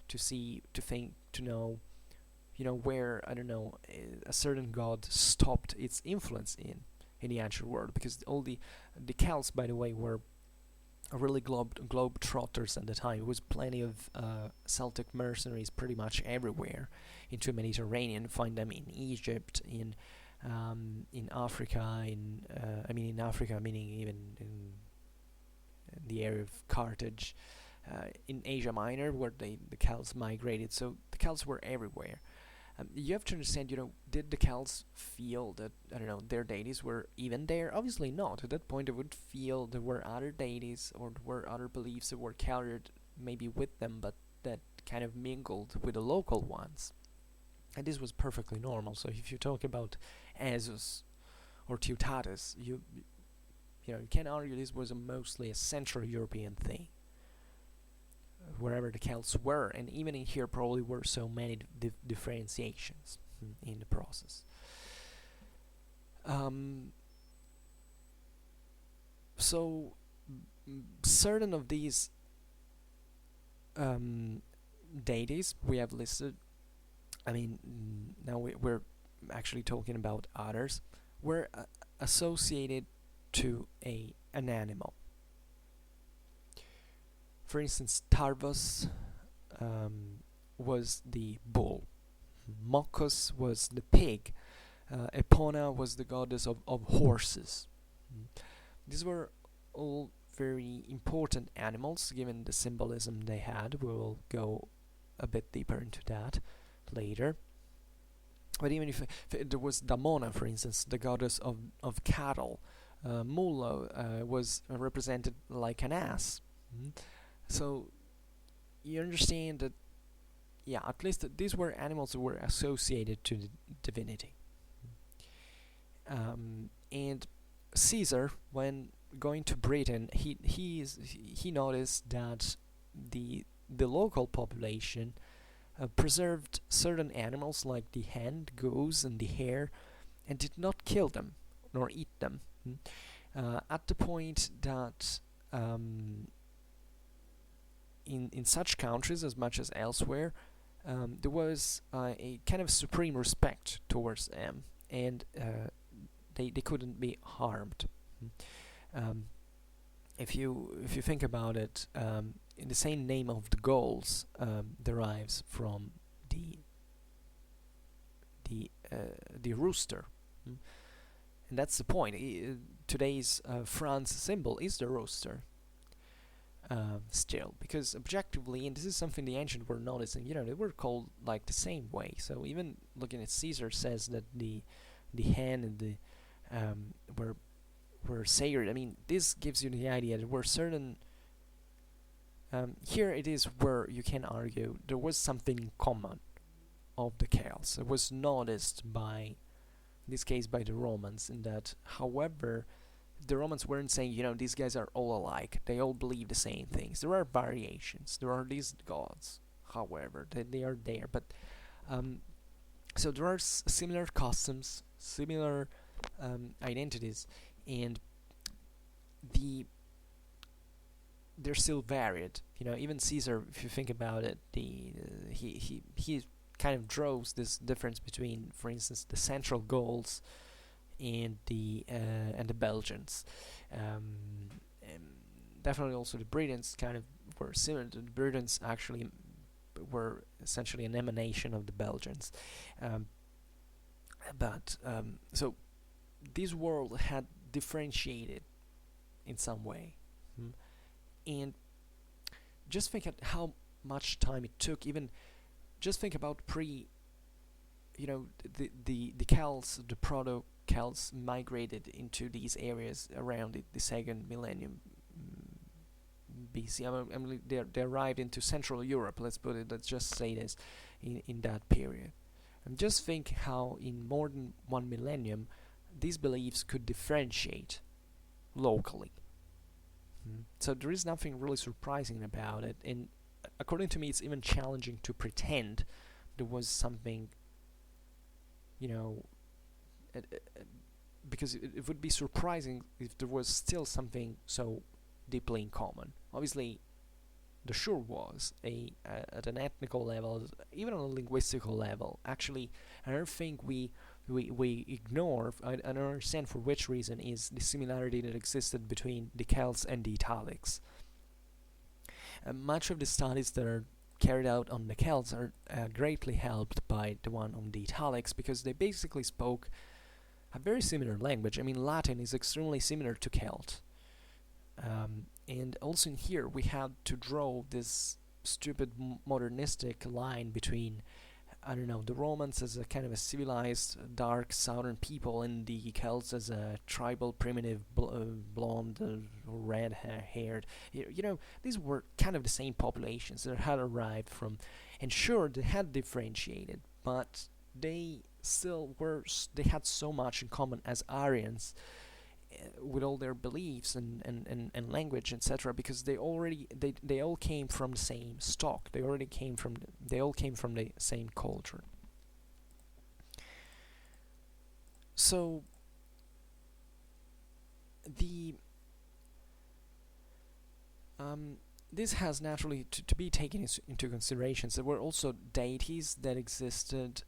to see, to think, to know, where, I don't know, a certain god stopped its influence in the ancient world, because all the Celts, by the way, were really globe trotters at the time. There was plenty of Celtic mercenaries pretty much everywhere into Mediterranean. Find them in Egypt, in Africa, in Africa, meaning even in the area of Carthage, in Asia Minor, where the Celts migrated. So the Celts were everywhere. You have to understand, did the Celts feel that, I don't know, their deities were even there? Obviously not. At that point, they would feel there were other deities, or there were other beliefs that were carried maybe with them, but that kind of mingled with the local ones. And this was perfectly normal. So if you talk about Azus or Teutatis, you can argue this was mostly a Central European thing, wherever the Celts were, and even in here probably were so many differentiations in the process. So certain of these deities we have listed, now we're actually talking about others, were associated to an animal. For instance, Tarvos was the bull, Mokos was the pig, Epona was the goddess of horses. These were all very important animals, given the symbolism they had. We will go a bit deeper into that later. But even if there was Damona, for instance, the goddess of cattle, Mulo was represented like an ass. So you understand that, at least these were animals that were associated to the divinity. And Caesar, when going to Britain, he noticed that the local population preserved certain animals like the hen, goose, and the hare, and did not kill them nor eat them. At the point that in such countries, as much as elsewhere, there was a kind of supreme respect towards them, and they couldn't be harmed. If you think about it, the same name of the Gauls derives from the rooster, and that's the point. Today's France symbol is the rooster. Still, because objectively, and this is something the ancient were noticing, they were called like the same way. So even looking at Caesar says that the hen and the were sacred. This gives you the idea there were certain. Here it is where you can argue there was something in common of the Celts. It was noticed in this case by the Romans, in that, however, the Romans weren't saying, these guys are all alike, they all believe the same things. There are variations, there are these gods, however, they are there. But so there are similar customs, similar identities, and they're still varied. Even Caesar, if you think about it, he kind of draws this difference between, for instance, the Central Gauls and the Belgians. Definitely also the Britons kind of were similar. The Britons actually were essentially an emanation of the Belgians. So this world had differentiated in some way. And just think at how much time it took. Even just think about the Celts, the Proto-Celts migrated into these areas around the second millennium BC. They arrived into Central Europe. Let's just say this in that period. And just think how in more than one millennium these beliefs could differentiate locally. So there is nothing really surprising about it, and according to me it's even challenging to pretend there was something you know, because it would be surprising if there was still something so deeply in common. Obviously, there sure was at an ethnical level, even on a linguistical level. Actually, another thing we ignore, I don't understand for which reason, is the similarity that existed between the Celts and the Italics. Much of the studies that are carried out on the Celts are greatly helped by the one on the Italics, because they basically spoke a very similar language. I mean, Latin is extremely similar to Celt. And also in here we had to draw this stupid modernistic line between, I don't know, the Romans as a kind of a civilized, dark southern people, and the Celts as a tribal, primitive, blonde, red-haired. You know, these were kind of the same populations that had arrived from, and sure, they had differentiated, but they still were. They had so much in common as Aryans, with all their beliefs and language, etc., because they all came from the same stock. They all came from the same culture. So the this has naturally to be taken into consideration. There were also deities that existed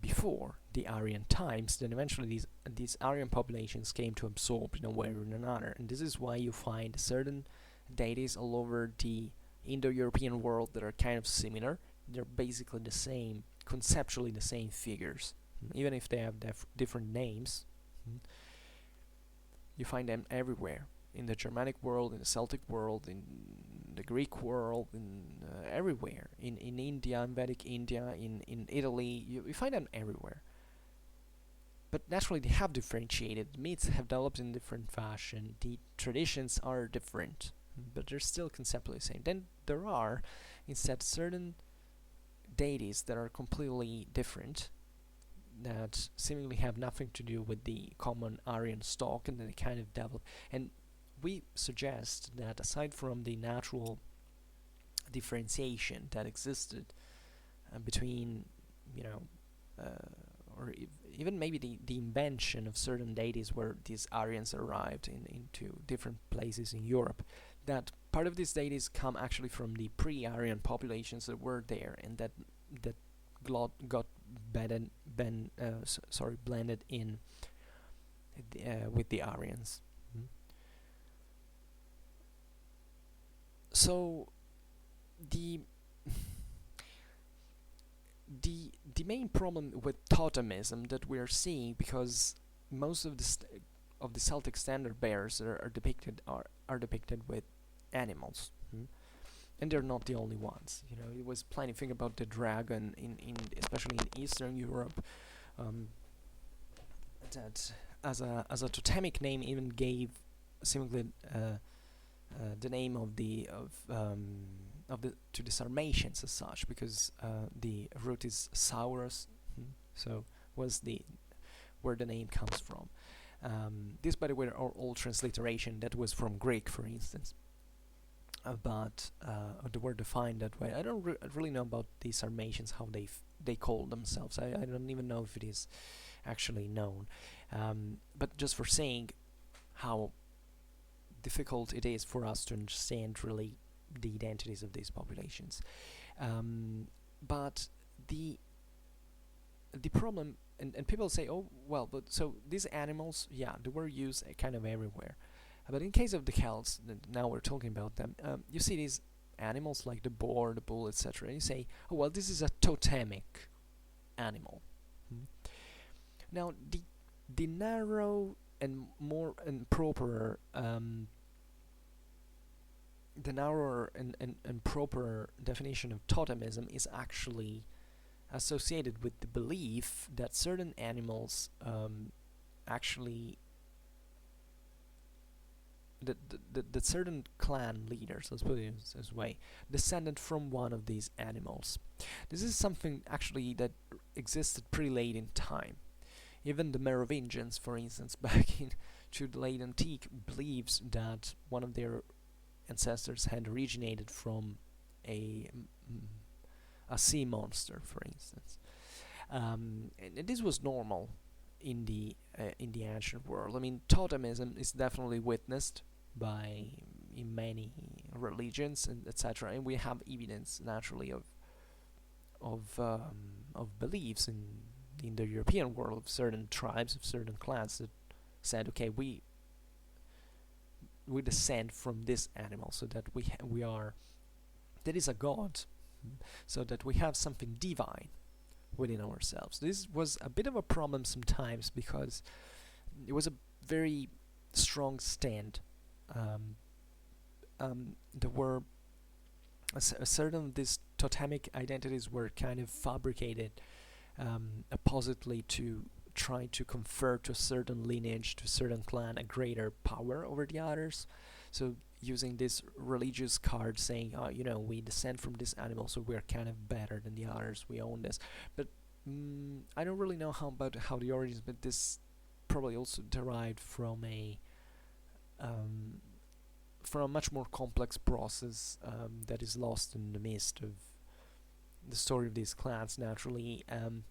before the Aryan times. Then eventually these Aryan populations came to absorb in a way or another, and this is why you find certain deities all over the Indo-European world that are kind of similar. They're basically the same, conceptually the same figures, even if they have different names. You find them everywhere. In the Germanic world, in the Celtic world, in the Greek world, in everywhere. In India, in Vedic India, in Italy, you find them everywhere. But naturally they have differentiated. Myths have developed in different fashion. The traditions are different, but they're still conceptually the same. Then there are, instead, certain deities that are completely different, that seemingly have nothing to do with the common Aryan stock, and they kind of develop. And we suggest that aside from the natural differentiation that existed between, you know, or even maybe the invention of certain deities where these Aryans arrived into different places in Europe, that part of these deities come actually from the pre-Aryan populations that were there, and that got blended in with the Aryans. So the main problem with Totemism that we are seeing, because most of the Celtic standard bearers that are depicted are depicted with animals, and they're not the only ones. You know, it was plenty. Think about the dragon in especially in Eastern Europe, that as a totemic name even gave seemingly the name of the to the Sarmatians as such, because the root is Saurus, so was where the name comes from. This, by the way, are all transliteration that was from Greek, for instance, but they were defined that way. I don't really know about the Sarmatians, how they call themselves. I don't even know if it is actually known, but just for saying how difficult it is for us to understand really the identities of these populations. But the problem, and people say, oh well, but so these animals, yeah, they were used kind of everywhere. But in case of the Celts, now we're talking about them, you see these animals like the boar, the bull, etc., and you say, oh well, this is a totemic animal. Now the narrow and more and proper the narrower and proper definition of totemism is actually associated with the belief that certain animals actually that certain clan leaders, let's put it this way, descended from one of these animals. This is something actually that existed pretty late in time. Even the Merovingians, for instance, back into the late antique, believes that one of their ancestors had originated from a sea monster, for instance. And this was normal in the ancient world. I mean, totemism is definitely witnessed by in many religions and etc. And we have evidence naturally of beliefs in the Indo-European world of certain tribes, of certain clans that said, okay, we descend from this animal, so that we are that is a god, so that we have something divine within ourselves. This was a bit of a problem sometimes because it was a very strong stand. There were a certain of these totemic identities were kind of fabricated oppositely to try to confer to a certain lineage, to a certain clan, a greater power over the others. So using this religious card saying, we descend from this animal, so we're kind of better than the others, we own this. But I don't really know how the origins, but this probably also derived from a much more complex process that is lost in the midst of the story of these clans naturally, and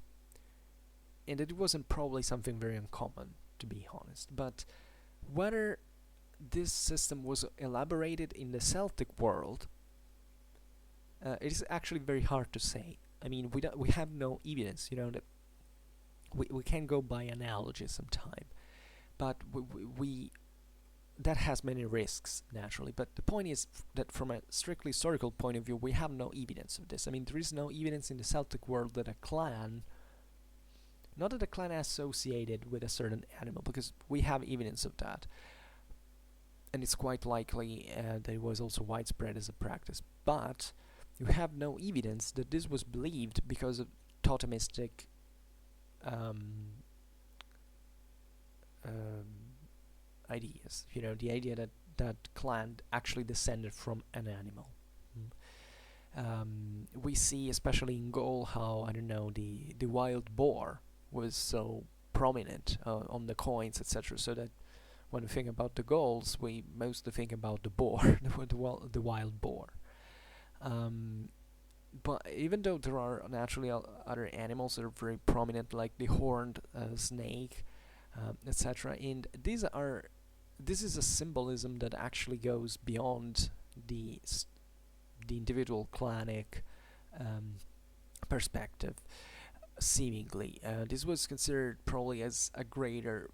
it wasn't probably something very uncommon, to be honest. But whether this system was elaborated in the Celtic world, it is actually very hard to say. I mean, we have no evidence, that we can go by analogy sometime, but we that has many risks naturally. But the point is that from a strictly historical point of view, we have no evidence of this. I mean, there is no evidence in the Celtic world that a clan, not that a clan associated with a certain animal, because we have evidence of that, and it's quite likely that it was also widespread as a practice. But you have no evidence that this was believed because of totemistic ideas. The idea that clan actually descended from an animal. We see, especially in Gaul, how the wild boar was so prominent on the coins, etc. So that when we think about the Gauls, we mostly think about the boar, the wild boar. But even though there are naturally other animals that are very prominent, like the horned snake, etc., and this is a symbolism that actually goes beyond the individual clanic perspective. Seemingly, this was considered probably as a greater,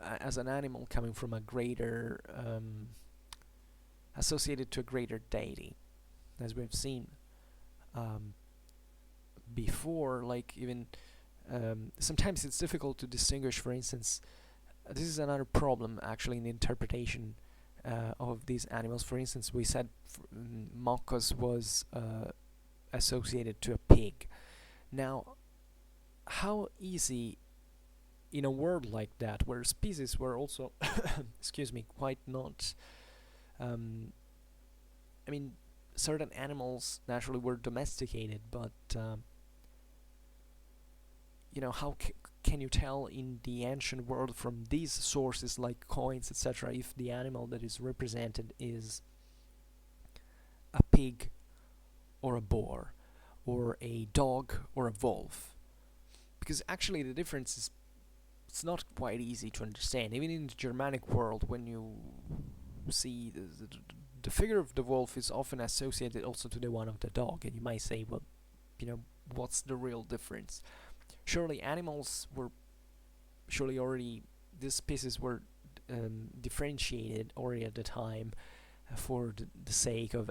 as an animal coming from a greater, associated to a greater deity, as we've seen before. Like even sometimes it's difficult to distinguish. For instance, this is another problem actually in the interpretation of these animals. For instance, we said Mokos was associated to a pig. Now, how easy in a world like that, where species were also, quite not. I mean, certain animals naturally were domesticated, but how can you tell in the ancient world from these sources like coins, etc., if the animal that is represented is a pig or a boar or a dog or a wolf? Because actually the difference is, it's not quite easy to understand. Even in the Germanic world, when you see the figure of the wolf is often associated also to the one of the dog, and you might say, well, what's the real difference? Surely animals were already, these species were differentiated already at the time for the sake of,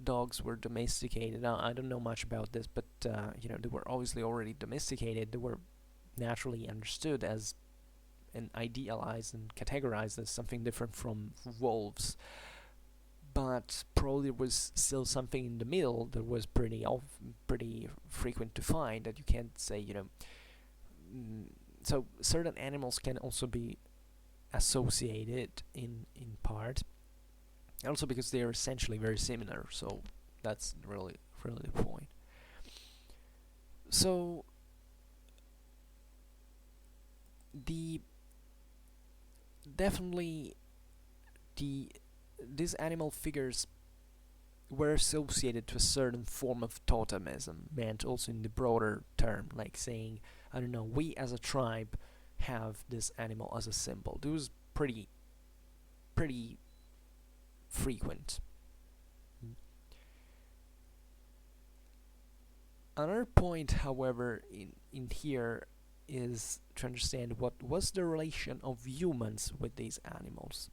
dogs were domesticated. Now, I don't know much about this, but they were obviously already domesticated. They were naturally understood as and idealized and categorized as something different from wolves. But probably there was still something in the middle that was pretty frequent to find, that you can't say, so certain animals can also be associated in part, also because they are essentially very similar. So that's really the point. So these animal figures were associated to a certain form of totemism, meant also in the broader term, like saying, I don't know, we as a tribe have this animal as a symbol. This was pretty frequent. Another point, however, in here is to understand what was the relation of humans with these animals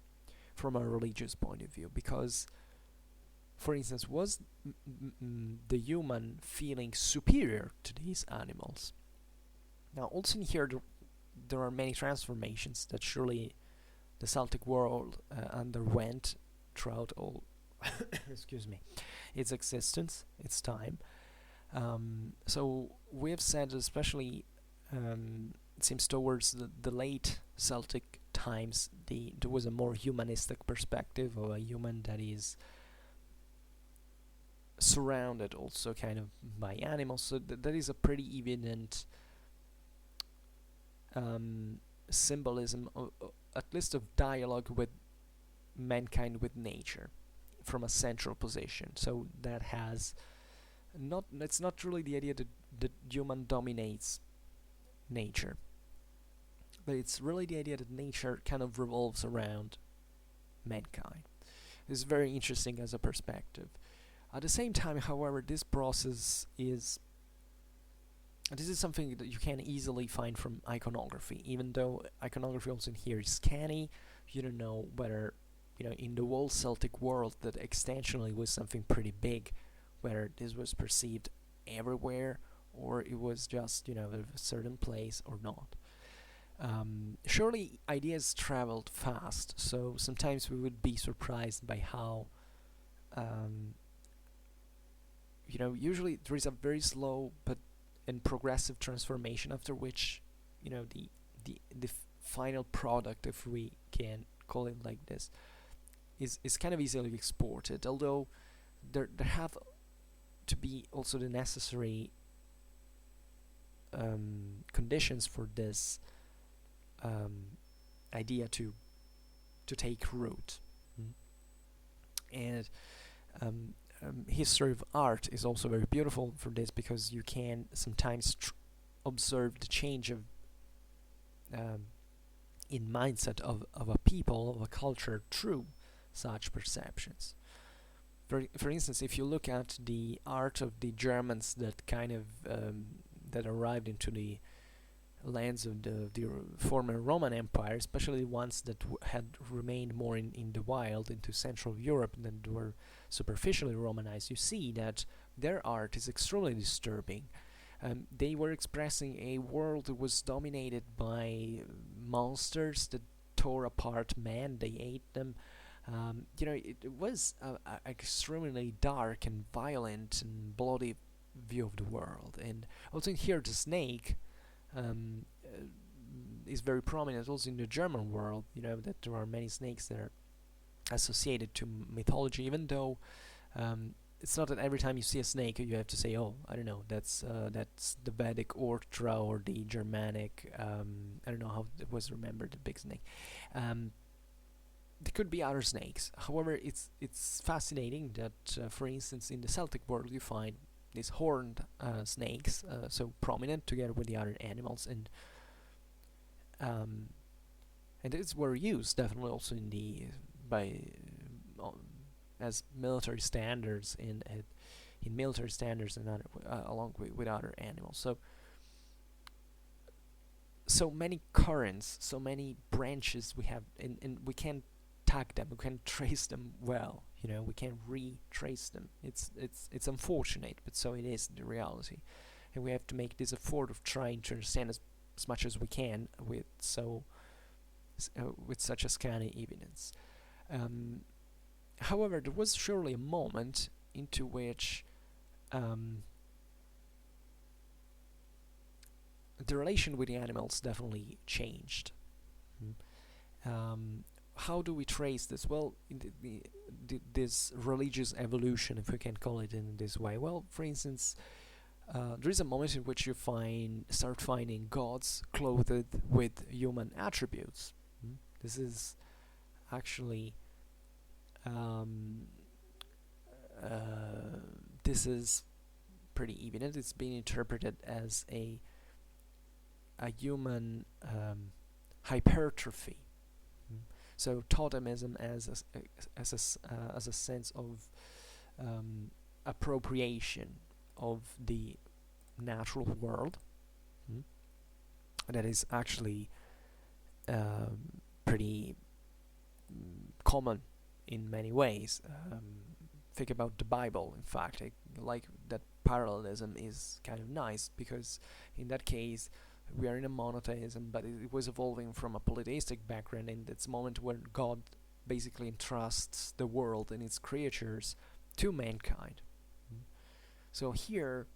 from a religious point of view. Because, for instance, was the human feeling superior to these animals? Now, also in here, there are many transformations that surely the Celtic world underwent throughout all excuse me, its existence, its time. So we have said, especially it seems towards the late Celtic times, there was a more humanistic perspective of a human that is surrounded also kind of by animals. So that is a pretty evident symbolism, at least of dialogue with mankind, with nature, from a central position. So that has it's not really the idea that human dominates nature, but it's really the idea that nature kind of revolves around mankind. It's very interesting as a perspective. At the same time, however, this is something that you can easily find from iconography, even though iconography also in here is canny. You don't know whether, in the whole Celtic world that extensionally was something pretty big, whether this was perceived everywhere or it was just, a certain place or not. Surely ideas traveled fast, so sometimes we would be surprised by how, usually there is a very slow but and progressive transformation, after which, the final product, if we can call it like this, is kind of easily exported. Although there have to be also the necessary conditions for this idea to take root. And history of art is also very beautiful for this, because you can sometimes observe the change of in mindset of a people, of a culture, through such perceptions. For instance, if you look at the art of the Germans that kind of that arrived into the lands of the former Roman Empire, especially ones that had remained more in the wild, into Central Europe, that were superficially Romanized, you see that their art is extremely disturbing. They were expressing a world that was dominated by monsters that tore apart men, they ate them. It was an extremely dark and violent and bloody view of the world. And also in here, the snake is very prominent also in the German world, that there are many snakes that are associated to mythology, even though it's not that every time you see a snake you have to say, oh, I don't know, that's the Vedic Ortra or the Germanic, I don't know how it was remembered, the big snake. There could be other snakes. However, it's fascinating that, for instance, in the Celtic world you find these horned snakes, so prominent together with the other animals, and these were used definitely also in the as military standards in military standards and other, along with other animals. So many currents, so many branches we have, and we can tag them, we can trace them well, we can retrace them. It's unfortunate, but so it is the reality, and we have to make this effort of trying to understand as much as we can with such a scanning evidence. However, there was surely a moment into which the relation with the animals definitely changed. How do we trace this? Well, this religious evolution, if we can call it in this way. Well, for instance, there is a moment in which you start finding gods clothed with human attributes. This is actually this is pretty evident. It's being interpreted as a a human hypertrophy. So totemism as a sense of appropriation of the natural world, that is actually pretty common in many ways. Think about the Bible. In fact, like that parallelism is kind of nice, because in that case we are in a monotheism, but it was evolving from a polytheistic background, and it's a moment when God basically entrusts the world and its creatures to mankind. So here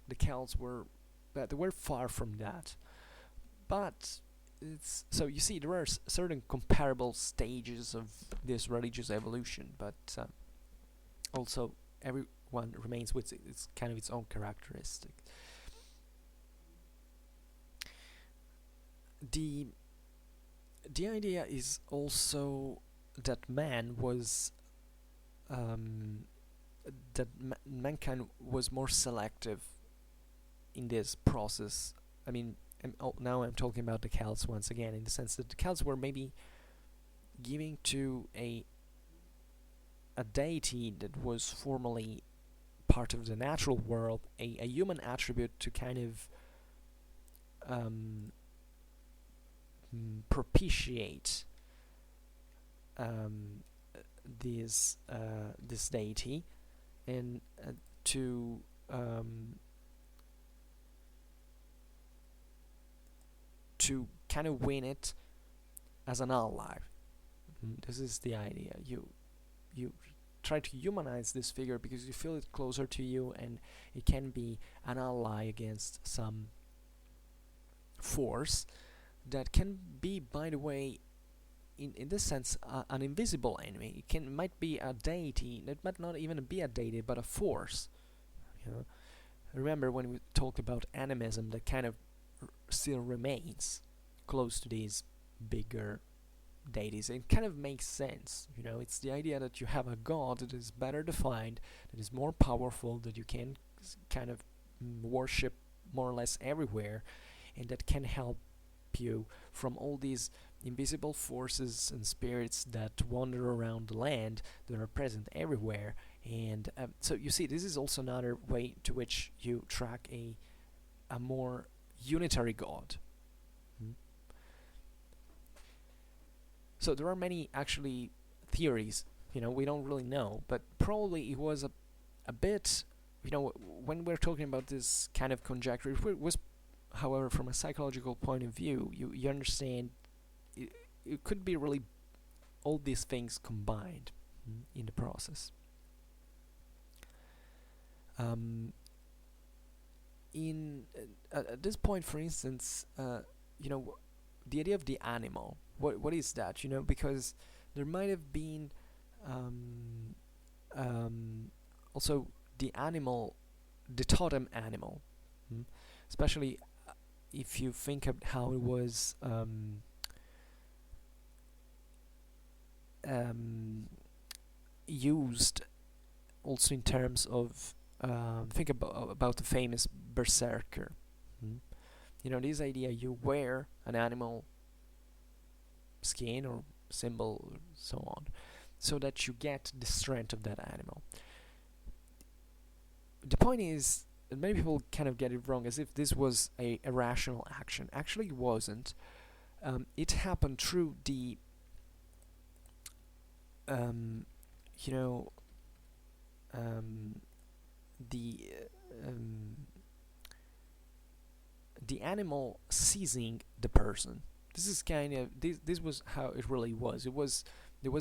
the Celts were far from that, but it's so you see there are certain comparable stages of this religious evolution, but also everyone remains with its kind of its own characteristic. The idea is also that man was mankind was more selective in this process. I mean, now I'm talking about the Celts once again, in the sense that the Celts were maybe giving to a deity that was formerly part of the natural world a human attribute to kind of propitiate this deity, and to kind of win it as an ally. This is the idea. You try to humanize this figure because you feel it closer to you, and it can be an ally against some force that can be, by the way, in this sense, an invisible enemy. It might be a deity. It might not even be a deity, but a force. Remember when we talked about animism, that kind of still remains close to these bigger deities. It kind of makes sense. It's the idea that you have a god that is better defined, that is more powerful, that you can kind of worship more or less everywhere, and that can help you from all these invisible forces and spirits that wander around the land, that are present everywhere. And so you see, this is also another way to which you track a more unitary god. So there are many actually theories, we don't really know, but probably it was a bit, when we're talking about this kind of conjecture, it was, however, from a psychological point of view, you understand it could be really all these things combined in the process. At this point, for instance, the idea of the animal, what is that? Because there might have been also the animal, the totem animal, especially if you think of how it was used also in terms of think about the famous berserker. This idea, you wear an animal skin or symbol, so on, so that you get the strength of that animal. The point is that many people kind of get it wrong, as if this was a rational action. Actually, it wasn't. It happened through the the animal seizing the person. This is kind of this was how it really was. There was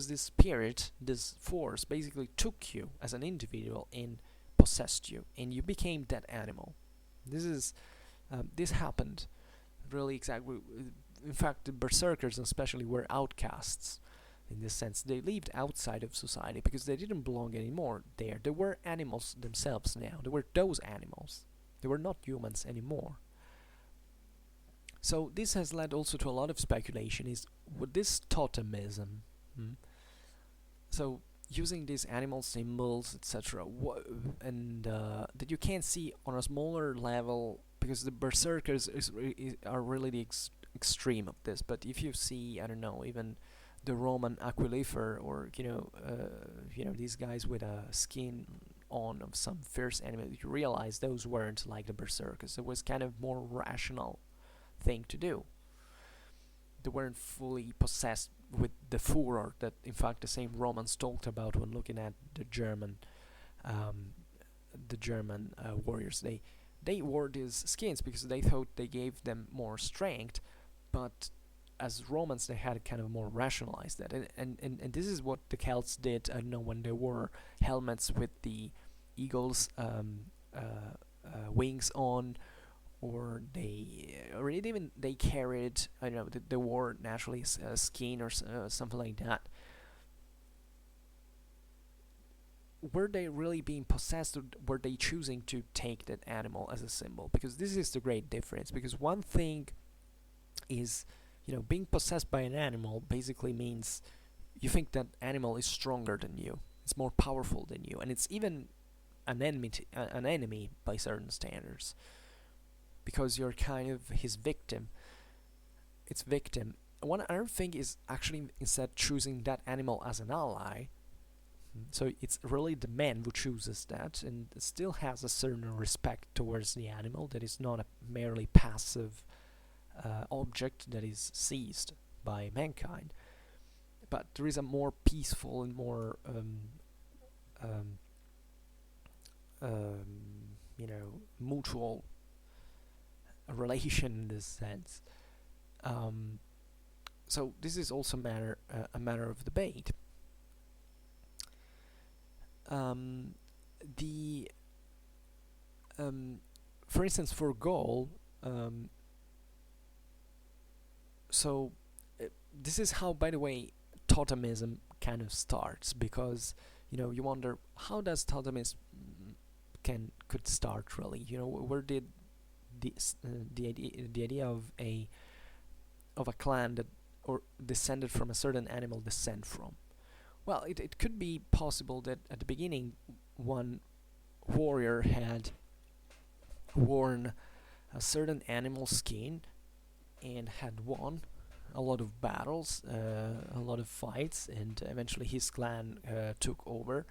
this spirit, this force, basically took you as an individual and possessed you, and you became that animal. This happened really exactly. In fact, the berserkers especially were outcasts in this sense. They lived outside of society because they didn't belong anymore there. They were animals themselves now. They were those animals. They were not humans anymore. So this has led also to a lot of speculation. Is with this totemism, so using these animal symbols, etc., and that you can see on a smaller level because the berserkers are really the extreme of this. But if you see, I don't know, even the Roman aquilifer, or these guys with a skin on of some fierce animal, you realize those weren't like the berserkers. It was kind of more rational thing to do. They weren't fully possessed with the furor that, in fact, the same Romans talked about when looking at the German warriors. They wore these skins because they thought they gave them more strength, but as Romans they had kind of more rationalized that, and this is what the Celts did. I don't know, when they wore helmets with the eagle's wings on, or they carried, I don't know, they wore naturally a skin or something like that. Were they really being possessed, or were they choosing to take that animal as a symbol? Because this is the great difference. Because one thing is, being possessed by an animal basically means you think that animal is stronger than you, it's more powerful than you, and it's even an enemy by certain standards, because you're kind of his victim. Its victim. One other thing is actually instead choosing that animal as an ally. So it's really the man who chooses that, and still has a certain respect towards the animal, that is not a merely passive object that is seized by mankind. But there is a more peaceful and more mutual relation in this sense. So this is also a matter of debate. For instance, for Gaul, this is how, by the way, Totemism kind of starts, because you wonder, how does Totemism could start really? Where did the idea of a clan that or descended from a certain animal descend from? Well, it could be possible that at the beginning one warrior had worn a certain animal skin and had won a lot of battles, a lot of fights, and eventually his clan took over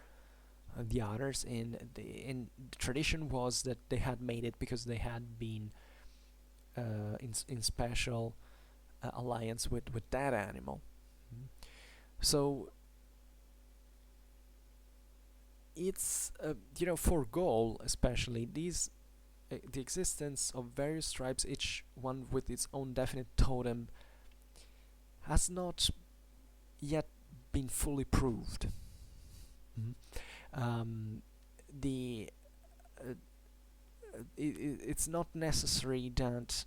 the others. And the tradition was that they had made it because they had been in special alliance with that animal. So it's for Gaul especially, these the existence of various tribes, each one with its own definite totem, has not yet been fully proved. It's not necessary that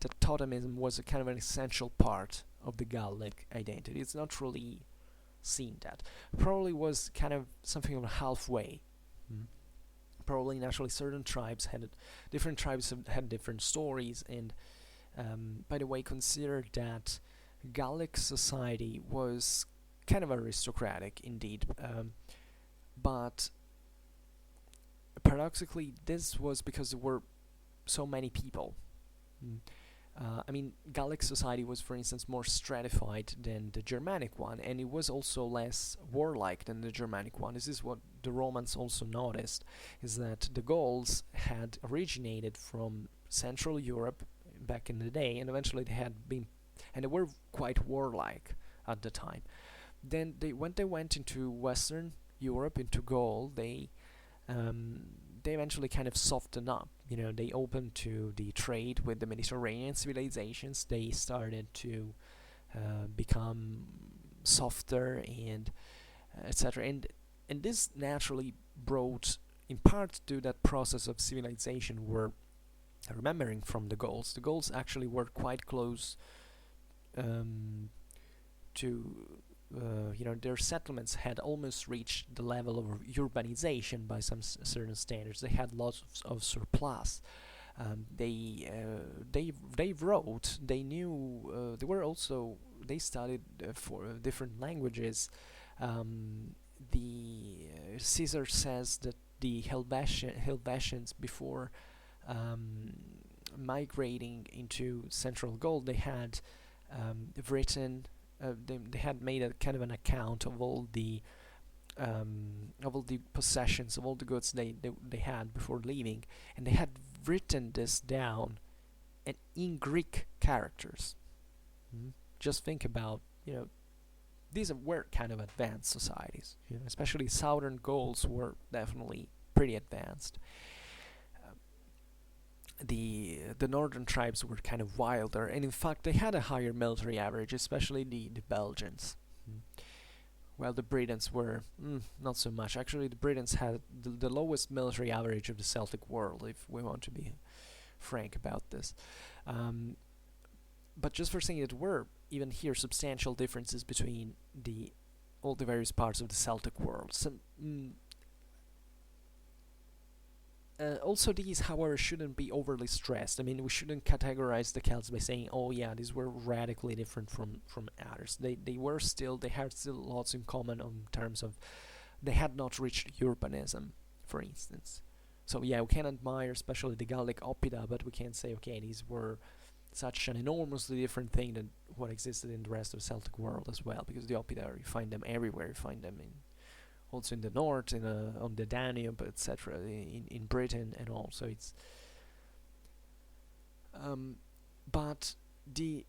that Totemism was a kind of an essential part of the Gallic identity. It's not really seen that. Probably was kind of something of halfway. Probably naturally certain tribes had different stories, and by the way, consider that Gallic society was kind of aristocratic indeed, but paradoxically this was because there were so many people. Gallic society was, for instance, more stratified than the Germanic one, and it was also less warlike than the Germanic one. This is what the Romans also noticed, is that the Gauls had originated from Central Europe back in the day, and eventually they were quite warlike at the time. Then when they went into Western Europe, into Gaul, they eventually kind of softened up. They opened to the trade with the Mediterranean civilizations. They started to become softer and etc. And this naturally brought, in part, to that process of civilization we're remembering from the Gauls. The Gauls actually were quite close to their settlements had almost reached the level of urbanization by some certain standards. They had lots of surplus. They wrote. They knew. They studied for different languages. Caesar says that the Helvetians before migrating into Central Gaul, they had written, they had made a kind of an account of all the possessions, of all the goods they had before leaving, and they had written this down and in Greek characters. Just think about, these were kind of advanced societies, especially southern Gauls were definitely pretty advanced. The northern tribes were kind of wilder, and in fact they had a higher military average, especially the Belgians. While the Britons were not so much. Actually, the Britons had the lowest military average of the Celtic world, if we want to be frank about this. But just for saying, there were even here substantial differences between all the various parts of the Celtic world. Also, these, however, shouldn't be overly stressed. I mean, we shouldn't categorize the Celts by saying, oh yeah, these were radically different from others. They had still lots in common in terms of they had not reached urbanism, for instance. So yeah, we can admire especially the Gallic Oppida, but we can't say, okay, these were such an enormously different thing than what existed in the rest of the Celtic world as well, because the Oppida, you find them everywhere. You find them also in the north, on the Danube, etc., in Britain, and also it's. But the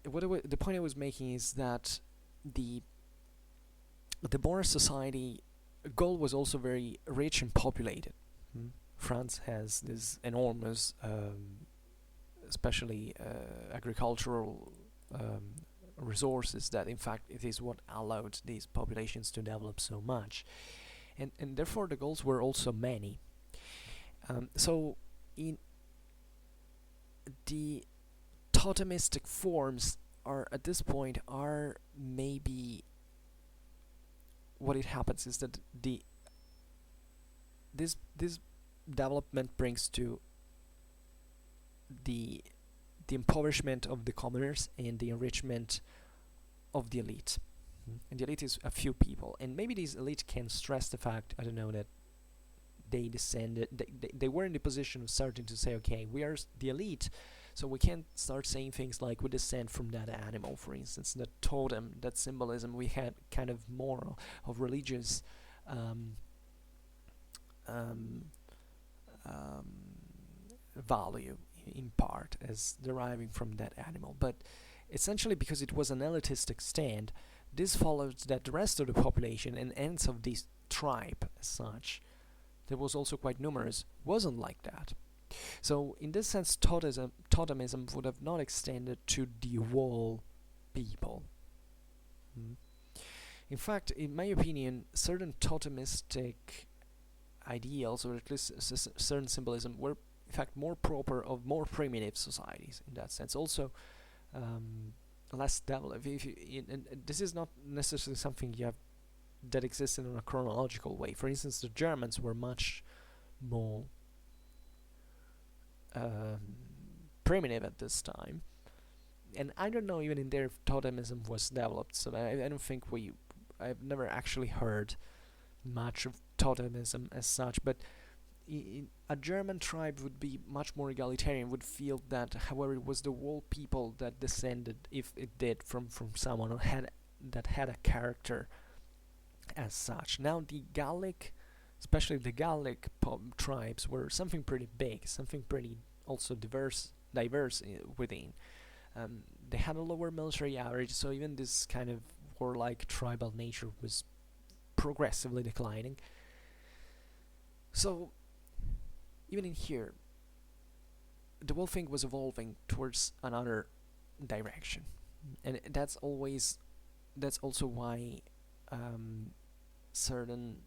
point I was making is that the Boer society, Gaul was also very rich and populated. France has this enormous, especially agricultural resources that, in fact, it is what allowed these populations to develop so much. And therefore the Gauls were also many. So in the totemistic forms at this point are maybe what it happens is that this development brings to the impoverishment of the commoners and the enrichment of the elite. And the elite is a few people, and maybe this elite can stress the fact, I don't know, that they were in the position of starting to say, okay, we are the elite, so we can't start saying things like we descend from that animal, for instance, that totem, that symbolism. We had kind of more of religious value in part as deriving from that animal, but essentially because it was an elitistic stand, this follows that the rest of the population and ends of this tribe as such, that was also quite numerous, wasn't like that. So in this sense, totemism would have not extended to the whole people. In fact, in my opinion, certain totemistic ideals, or at least certain symbolism, were in fact more proper of more primitive societies in that sense. Also, less developed. And this is not necessarily something that existed in a chronological way. For instance, the Germans were much more primitive at this time, and I don't know even in there if totemism was developed. So I don't think I've never actually heard much of totemism as such, but a German tribe would be much more egalitarian, would feel that, however, it was the whole people that descended, if it did, from someone that had a character as such. Now the Gallic, especially the Gallic tribes, were something pretty big, something pretty also diverse within. They had a lower military average, so even this kind of warlike tribal nature was progressively declining. So even in here, the whole thing was evolving towards another direction, and that's also why certain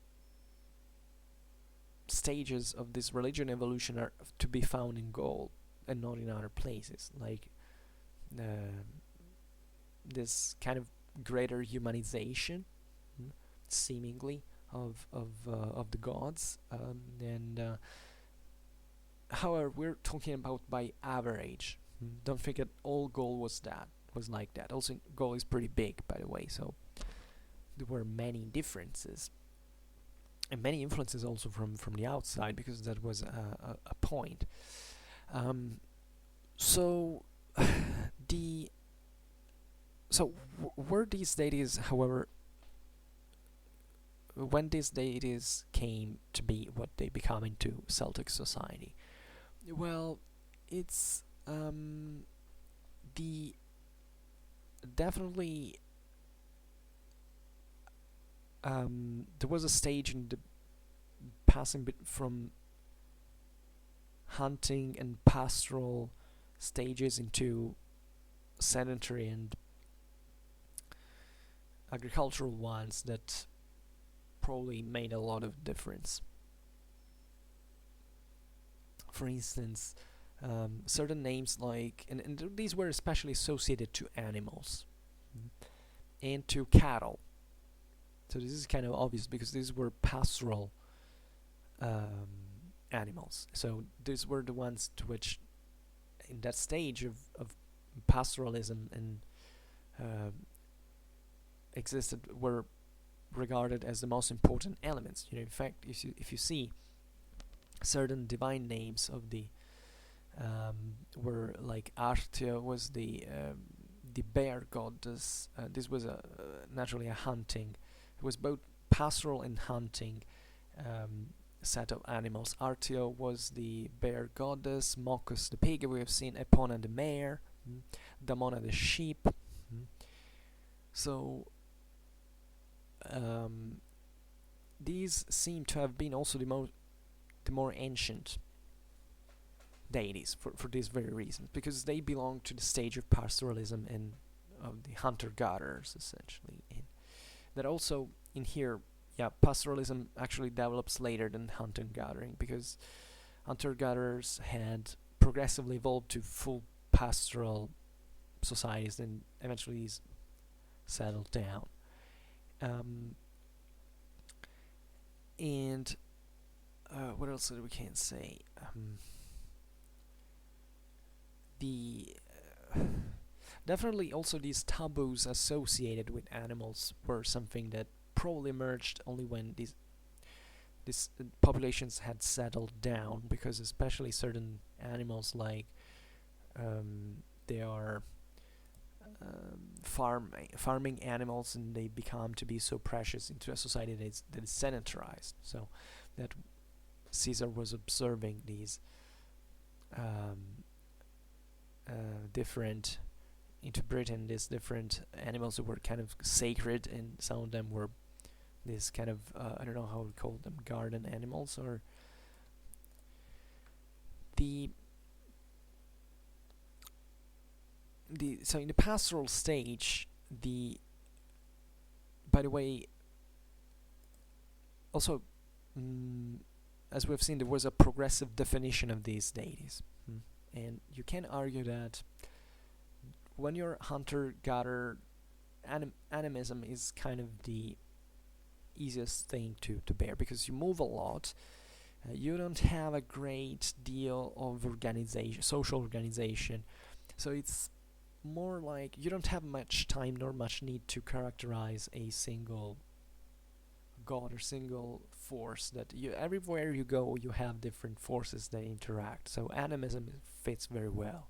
stages of this religion evolution are to be found in Gaul and not in other places, like this kind of greater humanization, seemingly, of the gods, and however, we're talking about by average. Don't think that all Gaul was like that. Also, Gaul is pretty big, by the way, so there were many differences. and many influences also from the outside, because that was a point. So the so were these deities, however, when these deities came to be what they become into Celtic society, well, it's the definitely there was a stage in the passing bit from hunting and pastoral stages into sedentary and agricultural ones that probably made a lot of difference. For instance, certain names like, and these were especially associated to animals and to cattle. So this is kind of obvious because these were pastoral animals. So these were the ones to which, in that stage of pastoralism and existed, were regarded as the most important elements. In fact, if you see certain divine names of the were like Artio was the bear goddess. This was naturally a hunting. It was both pastoral and hunting set of animals. Artio was the bear goddess, Mockus the pig, we have seen Epona the mare, Damona the sheep. So these seem to have been also the more ancient deities for these very reasons, because they belong to the stage of pastoralism and of the hunter-gatherers, essentially. And that also in here, pastoralism actually develops later than hunter-gathering, because hunter-gatherers had progressively evolved to full pastoral societies and eventually settled down. And what else we can say? Definitely also these taboos associated with animals were something that probably emerged only when these populations had settled down, because especially certain animals like they are farming animals, and they become to be so precious into a society that is sedentarized. So that Caesar was observing these different, into Britain, these different animals that were kind of sacred, and some of them were this kind of I don't know how we call them, garden animals, or so in the pastoral stage, by the way, also as we've seen, there was a progressive definition of these deities, and you can argue that when you're hunter-gatherer, animism is kind of the easiest thing to bear, because you move a lot. You don't have a great deal of social organization, so it's more like you don't have much time nor much need to characterize a single god or single force. That everywhere you go, you have different forces that interact. So animism fits very well.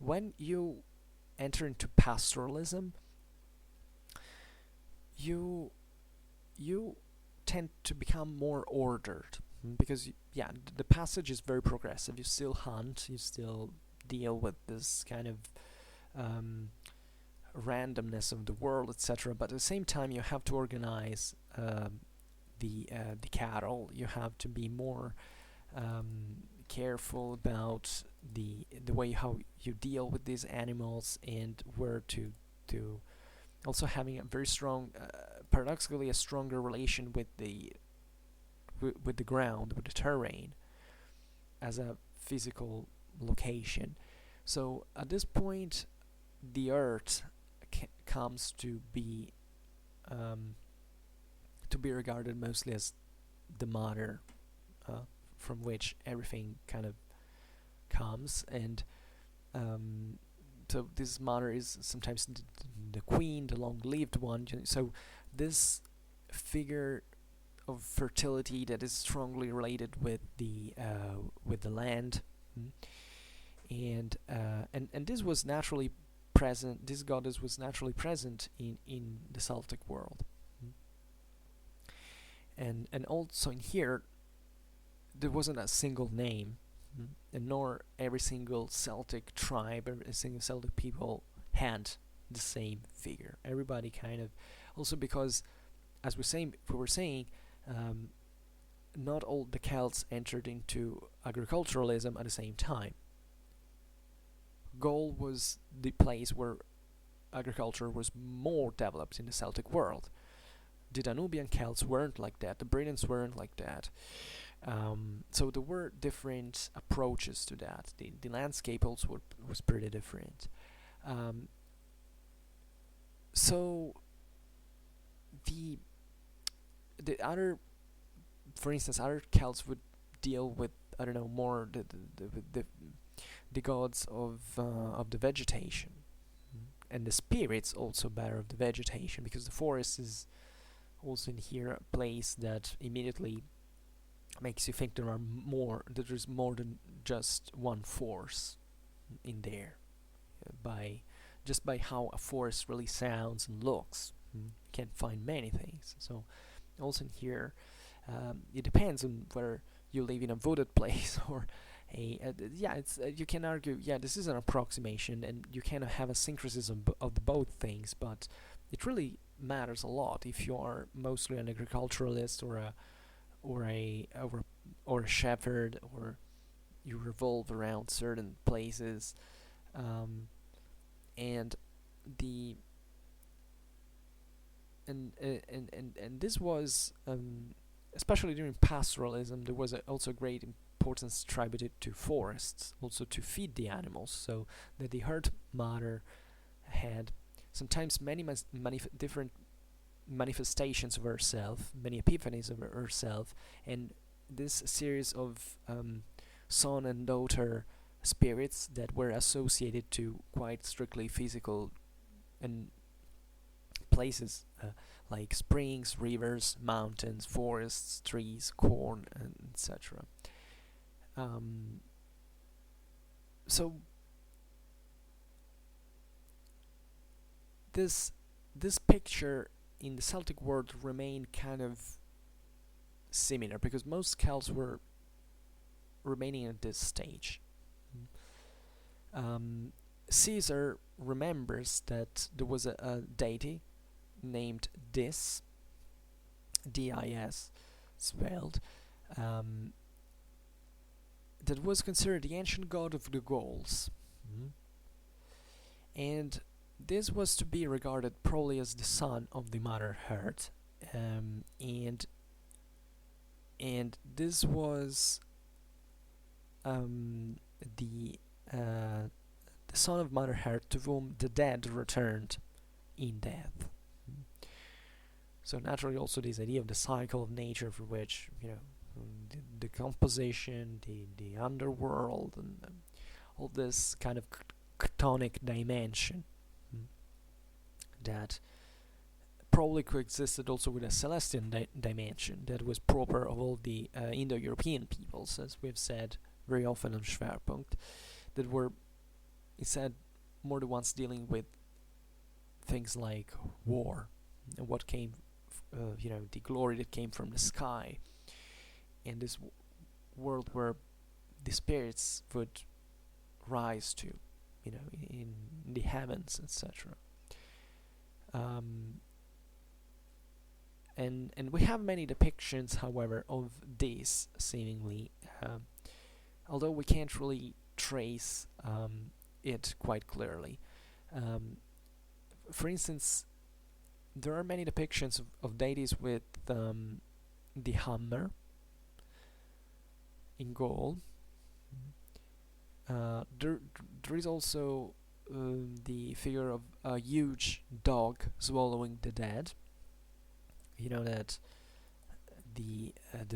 When you enter into pastoralism, you tend to become more ordered, because the passage is very progressive. You still hunt, you still deal with this kind of randomness of the world, etc. But at the same time, you have to organize the cattle. You have to be more careful about the way how you deal with these animals, and where to also having a very strong, paradoxically, a stronger relation with the ground, with the terrain, as a physical location. So at this point, the earth comes to be regarded mostly as the mother, from which everything kind of comes, and so this mother is sometimes the queen, the long-lived one. So this figure of fertility that is strongly related with the land. Mm. And this was naturally present. This goddess was naturally present in the Celtic world. Mm. And also in here, there wasn't a single name, and nor every single Celtic tribe, every single Celtic people had the same figure. Everybody kind of, also because, as we were saying, not all the Celts entered into agriculturalism at the same time. Gaul was the place where agriculture was more developed in the Celtic world. The Danubian Celts weren't like that. The Britons weren't like that. So there were different approaches to that. The landscape also was pretty different. So the other, for instance, other Celts would deal with, I don't know, more the gods of the vegetation, and the spirits also better of the vegetation, because the forest is also in here a place that immediately makes you think there is more than just one force in there, just by how a forest really sounds and looks. You can find many things. So also in here, it depends on whether you live in a wooded place or you can argue, this is an approximation, and you can have a syncretism of the both things, but it really matters a lot if you are mostly an agriculturalist or a shepherd, or you revolve around certain places, and this was, especially during pastoralism, there was also great importance attributed to forests, also to feed the animals, so that the herd mother had sometimes many different manifestations of herself, many epiphanies of herself, and this series of son and daughter spirits that were associated to quite strictly physical and places, like springs, rivers, mountains, forests, trees, corn, and etc. So this picture in the Celtic world remained kind of similar, because most Celts were remaining at this stage. Caesar remembers that there was a deity named Dis, D-I-S spelled, that was considered the ancient god of the Gauls. And this was to be regarded probably as the son of the mother Herd, and this was the son of Mother Herd, to whom the dead returned in death. So naturally, also this idea of the cycle of nature, for which, the decomposition, the underworld, and all this kind of chthonic dimension that probably coexisted also with a celestial dimension that was proper of all the Indo-European peoples, as we've said very often on Schwerpunkt, that were instead more the ones dealing with things like war and what came, the glory that came from the sky, and this world where the spirits would rise to, in the heavens, etc. And we have many depictions, however, of this seemingly, although we can't really trace it quite clearly. For instance, there are many depictions of deities with the hammer in Gaul. There is also the figure of a huge dog swallowing the dead. You know that the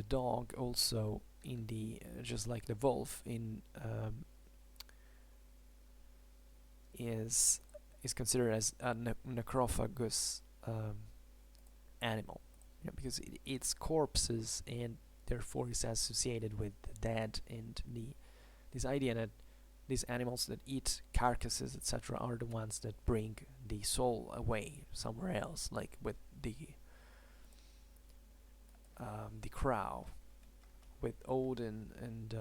dog also in the just like the wolf in is considered as a necrophagous animal. because it eats corpses and therefore is associated with the dead, and this idea that these animals that eat carcasses, etc., are the ones that bring the soul away somewhere else, like with the crow, with Odin and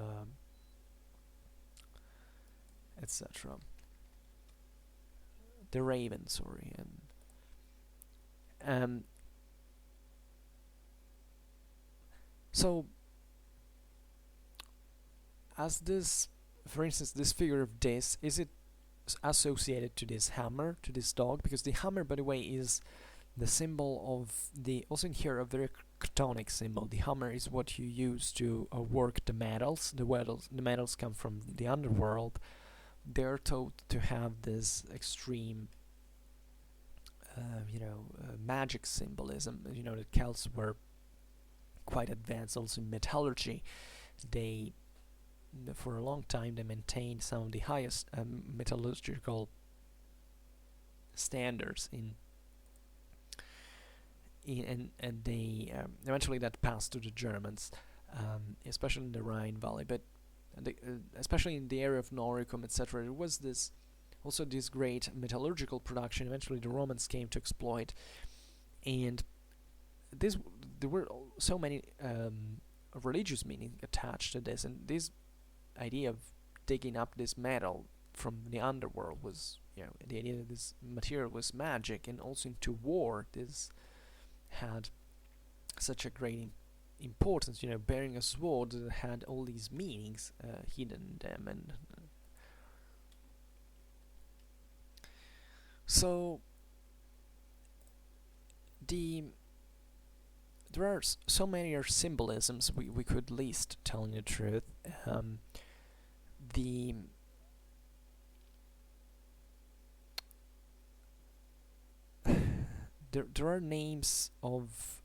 etc. The raven, sorry, and so as this, for instance, this figure of this, is it associated to this hammer, to this dog? Because the hammer, by the way, is the symbol of the, also in here, a very chthonic symbol. The hammer is what you use to work the metals. The metals come from the underworld. They're thought to have this extreme, magic symbolism. You know, the Celts were quite advanced also in metallurgy. They, for a long time, they maintained some of the highest metallurgical standards and they eventually that passed to the Germans, especially in the Rhine Valley, but especially in the area of Noricum, etc. There was this great metallurgical production. Eventually, the Romans came to exploit, and there were so many religious meaning attached to this, and this idea of digging up this metal from the underworld was, the idea that this material was magic, and also into war, this had such a great importance. Bearing a sword had all these meanings hidden in them, and so there are so many symbolisms we could list, telling the truth. There are names of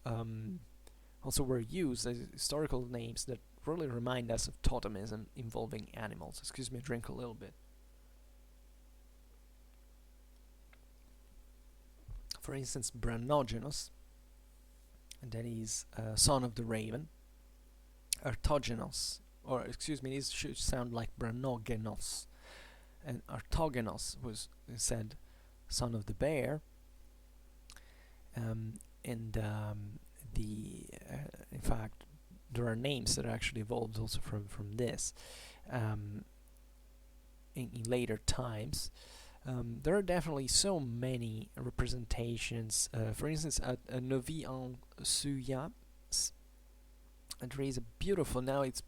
also were used as historical names that really remind us of totemism involving animals. Excuse me, drink a little bit. For instance, Branogenos, and that is son of the raven. Artogenos, or excuse me, this should sound like Branogenos, and Artogenos was said son of the bear. In fact, there are names that actually evolved also from this in later times. There are definitely so many representations. For instance, at Novi en Suya, there is a beautiful. Now it's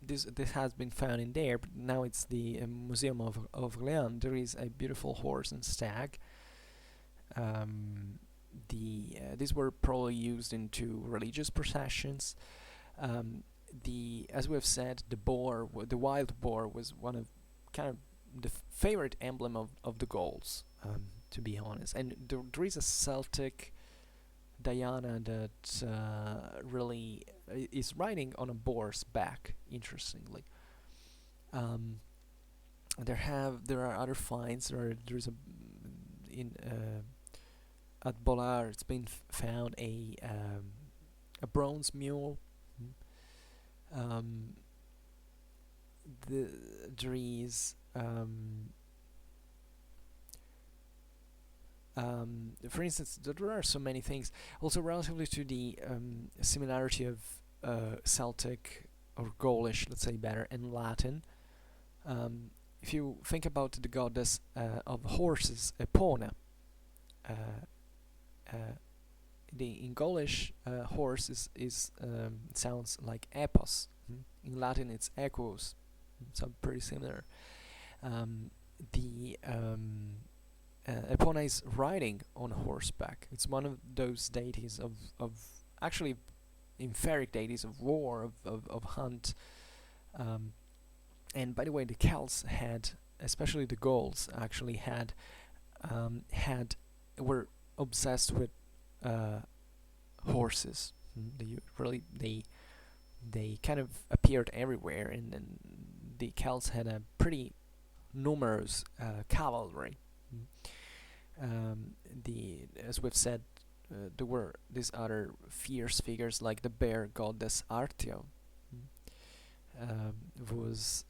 this has been found in there, but now it's the Museum of Orléans. There is a beautiful horse and stag. These were probably used into religious processions. As we have said, the boar, the wild boar, was one of kind of the favorite emblem of the Gauls, to be honest. And there is a Celtic Diana that really is riding on a boar's back. Interestingly, there are other finds. There's at Boar, it's been found a bronze mule. There is for instance, there are so many things. Also, relatively to the similarity of Celtic or Gaulish, let's say better, and Latin. If you think about the goddess of horses, Epona. In Gaulish, horse is sounds like epos. In Latin, it's equus, so pretty similar. Epona is riding on horseback. It's one of those deities of actually inferic deities of war, of hunt. And by the way, the Celts had, especially the Gauls, actually were obsessed with horses. They kind of appeared everywhere, and the Celts had a pretty numerous cavalry. As we've said, there were these other fierce figures like the bear goddess Artio, whose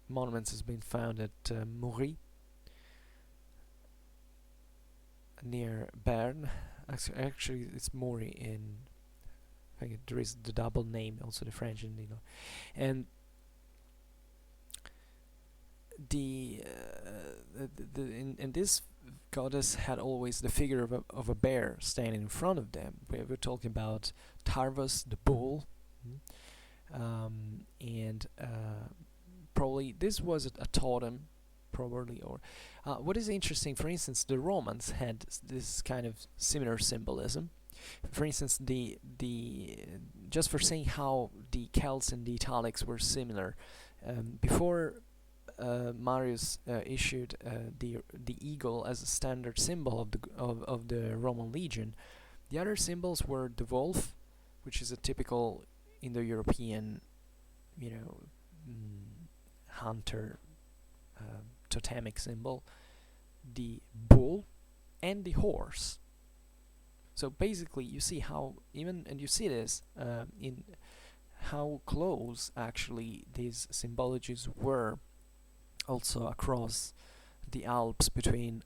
monuments has been found at Muri, near Bern. Actually, it's Muri in. I think there is the double name, also the French and and and this goddess had always the figure of a bear standing in front of them. We're talking about Tarvus, the bull, and probably this was a totem, probably. Or what is interesting, for instance, the Romans had this kind of similar symbolism. For instance, the just for saying how the Celts and the Italics were similar, before Marius issued the eagle as a standard symbol of the Roman legion, the other symbols were the wolf, which is a typical Indo-European, hunter totemic symbol, the bull, and the horse. So basically, you see how and you see this in how close actually these symbologies were also across the Alps between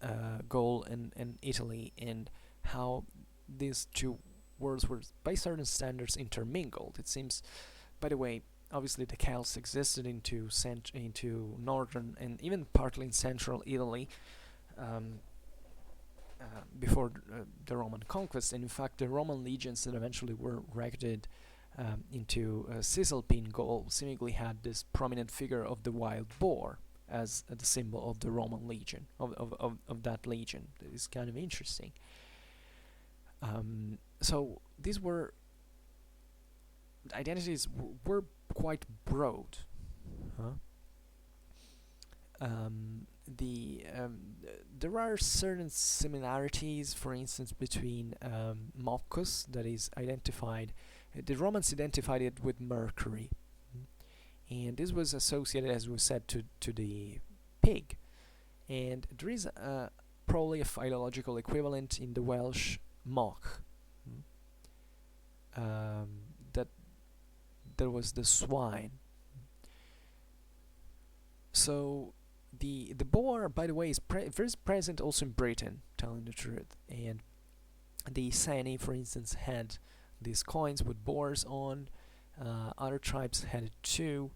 Gaul and Italy, and how these two worlds were by certain standards intermingled. It seems, by the way, obviously the Celts existed into northern and even partly in central Italy before the Roman conquest, and in fact the Roman legions that eventually were recruited into Cisalpine Gaul seemingly had this prominent figure of the wild boar as the symbol of the Roman legion, of that legion. It is kind of interesting. So these were identities were quite broad. There are certain similarities, for instance, between Moccus, that is identified. The Romans identified it with Mercury, and this was associated, as we said, to the pig. And there is probably a philological equivalent in the Welsh moch. That there was the swine. So the boar, by the way, is very present also in Britain, telling the truth. And the Tène, for instance, had these coins with boars on. Other tribes had it too.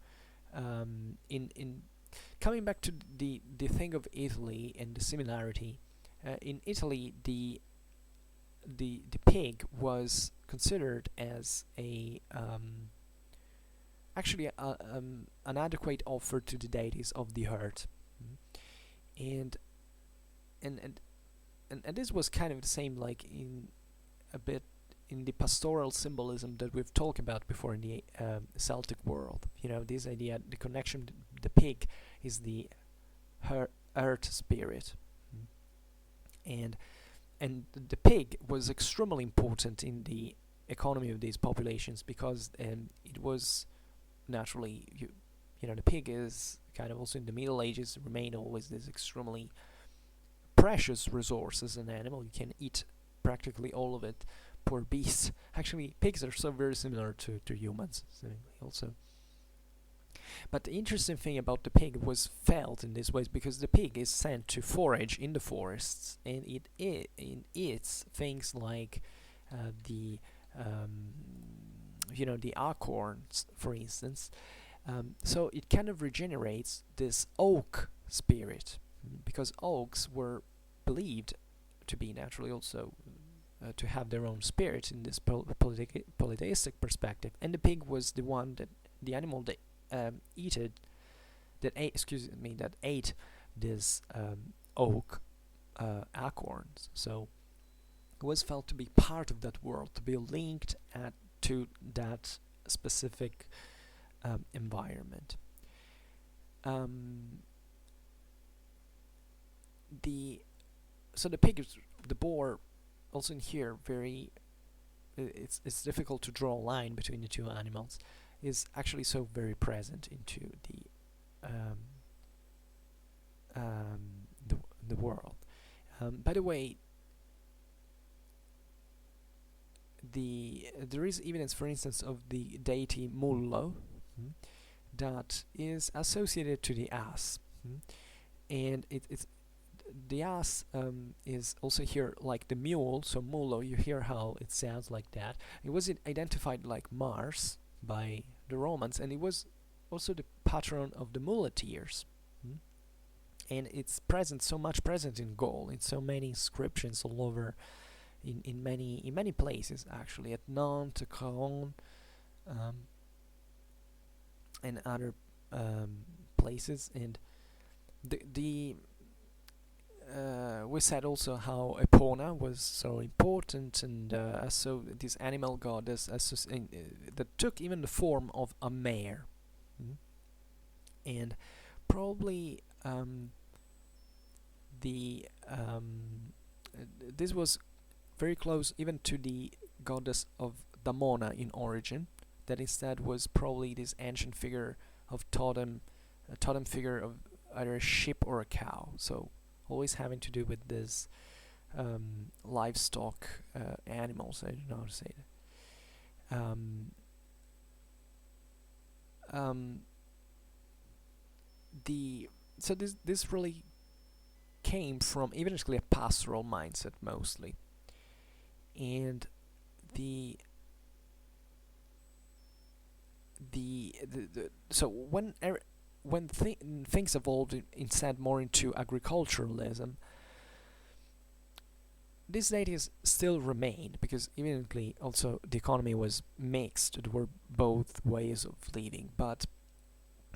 In coming back to the thing of Italy and the similarity, in Italy the pig was considered as a actually an adequate offer to the deities of the herd, and this was kind of the same, like in a bit in the pastoral symbolism that we've talked about before in the Celtic world. This idea, the connection, the pig is the earth spirit, and the pig was extremely important in the economy of these populations, because it was naturally, the pig is kind of also in the Middle Ages remained always this extremely precious resource as an animal. You can eat practically all of it. Poor beasts. Actually, pigs are so very similar to humans also. But the interesting thing about the pig was felt in this way, because the pig is sent to forage in the forests, and it eats things like the acorns, for instance. So it kind of regenerates this oak spirit, because oaks were believed to be naturally also to have their own spirit in this polytheistic perspective, and the pig was the one that the animal that ate this oak acorns. So it was felt to be part of that world, to be linked to that specific environment. So the pig, the boar, also in here, it's difficult to draw a line between the two animals, is actually so very present into the world. By the way, there is evidence, for instance, of the deity Mullo, that is associated to the ass, and it's the ass is also here like the mule, so Mullo. You hear how it sounds like that. It was identified like Mars by the Romans, and it was also the patron of the muleteers. And it's so much present in Gaul, in so many inscriptions all over, in many places actually, at Nantes, Caen, and other places. And we said also how Epona was so important, and so this animal goddess that took even the form of a mare, and probably this was very close even to the goddess of Damona in origin, that instead was probably this ancient figure of a totem figure of either a sheep or a cow, so always having to do with this livestock animals. I don't know how to say that. So this really came from eventually a pastoral mindset mostly, and so when things evolved instead more into agriculturalism, these deities still remained, because evidently also the economy was mixed. There were both ways of living, but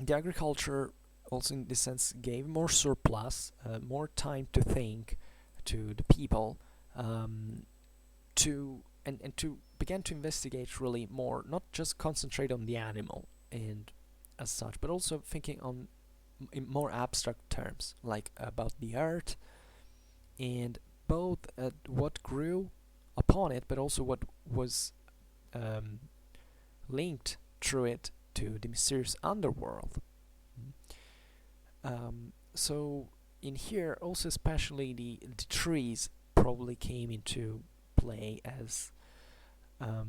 the agriculture also in this sense gave more surplus, more time to think to the people, to began to investigate really more, not just concentrate on the animal and as such, but also thinking on in more abstract terms, like about the earth, and both what grew upon it, but also what was linked through it to the mysterious underworld. So in here also especially the trees probably came into play as a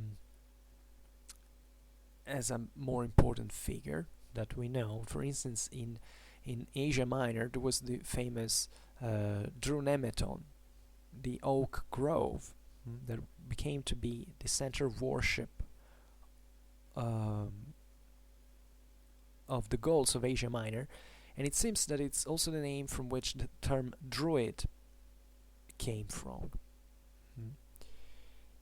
more important figure that we know. For instance, in Asia Minor there was the famous Drunemeton, the oak grove, that became to be the center of worship of the Gauls of Asia Minor. And it seems that it's also the name from which the term druid came from.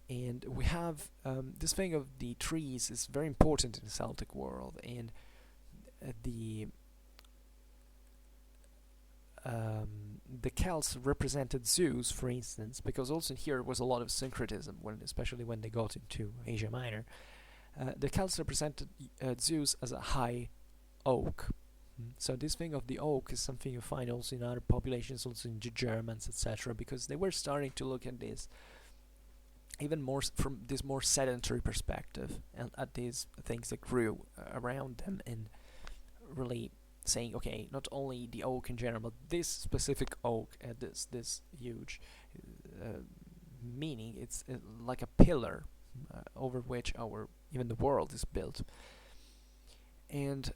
And we have this thing of the trees is very important in the Celtic world, and the Celts represented Zeus, for instance, because also here was a lot of syncretism, especially when they got into Asia Minor. The Celts represented Zeus as a high oak. So this thing of the oak is something you find also in other populations, also in the Germans, etc., because they were starting to look at this even more from this more sedentary perspective, and at these things that grew around them, and really saying, okay, not only the oak in general, but this specific oak had this huge meaning. It's like a pillar over which even the world is built. And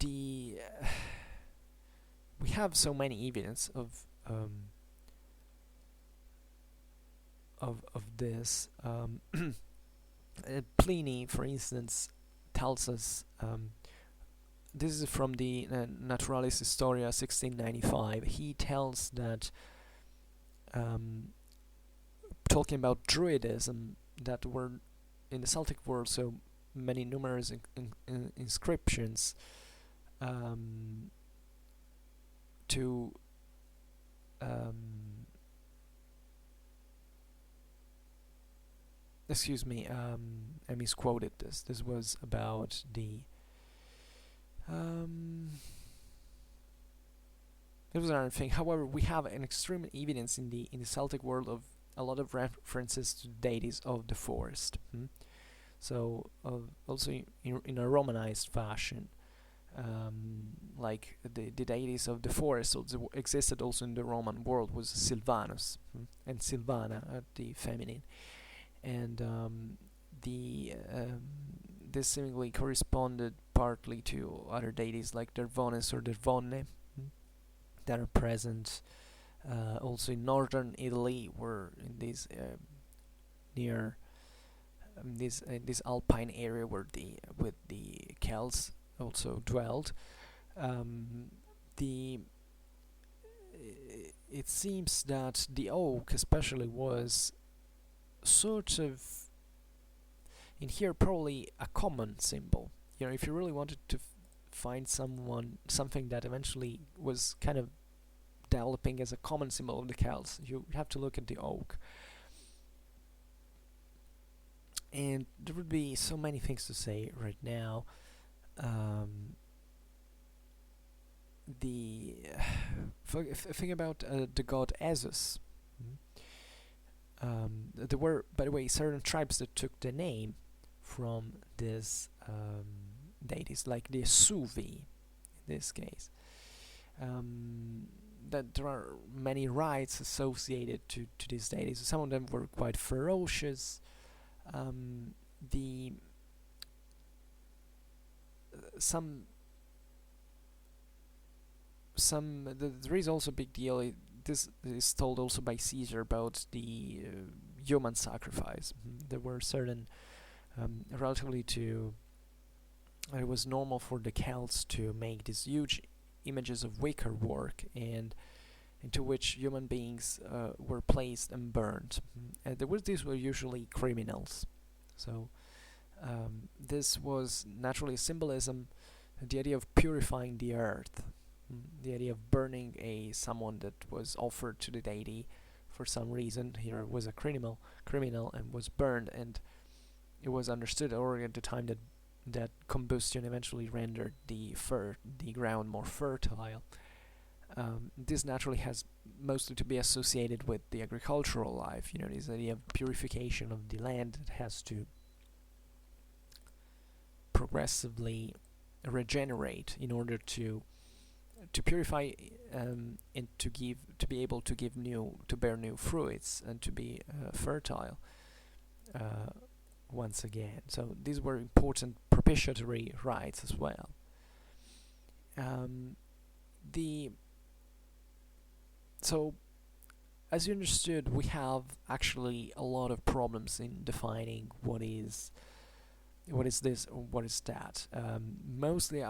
we have so many evidence of this. Pliny, for instance, tells us, this is from the Naturalis Historia 1695, he tells that, talking about druidism, that were in the Celtic world so many numerous inscriptions to excuse me, I misquoted this. This was about the it was another thing. However, we have an extreme evidence in the Celtic world of a lot of references to deities of the forest. So also in a Romanized fashion, like the deities of the forest also existed also in the Roman world, was Silvanus, and Silvana at the feminine, and this seemingly corresponded partly to other deities like Dervones or Dervonne, that are present also in northern Italy, where in this near this alpine area where the Celts also dwelled. The It seems that the oak especially was sort of in here probably a common symbol. You know, if you really wanted to find something that eventually was kind of developing as a common symbol of the Celts, you have to look at the oak. And there would be so many things to say right now. Think about the god Esus. There were, by the way, certain tribes that took the name from this deities, like the Suvi, in this case. That there are many rites associated to these deities. Some of them were quite ferocious. There is also a big deal. This is told also by Caesar about the human sacrifice. There were certain relatively to it was normal for the Celts to make these huge images of wicker work, and into which human beings were placed and burned. These were usually criminals. So this was naturally a symbolism, the idea of purifying the earth, the idea of burning someone that was offered to the deity for some reason. Here was a criminal and was burned, and it was understood already at the time that combustion eventually rendered the ground more fertile. This naturally has mostly to be associated with the agricultural life. You know, this idea of purification of the land that has to progressively regenerate in order to purify and to be able to bear new fruits and to be fertile once again. So these were important propitiatory rites as well. So, as you understood, we have actually a lot of problems in defining what is this or what is that. Mostly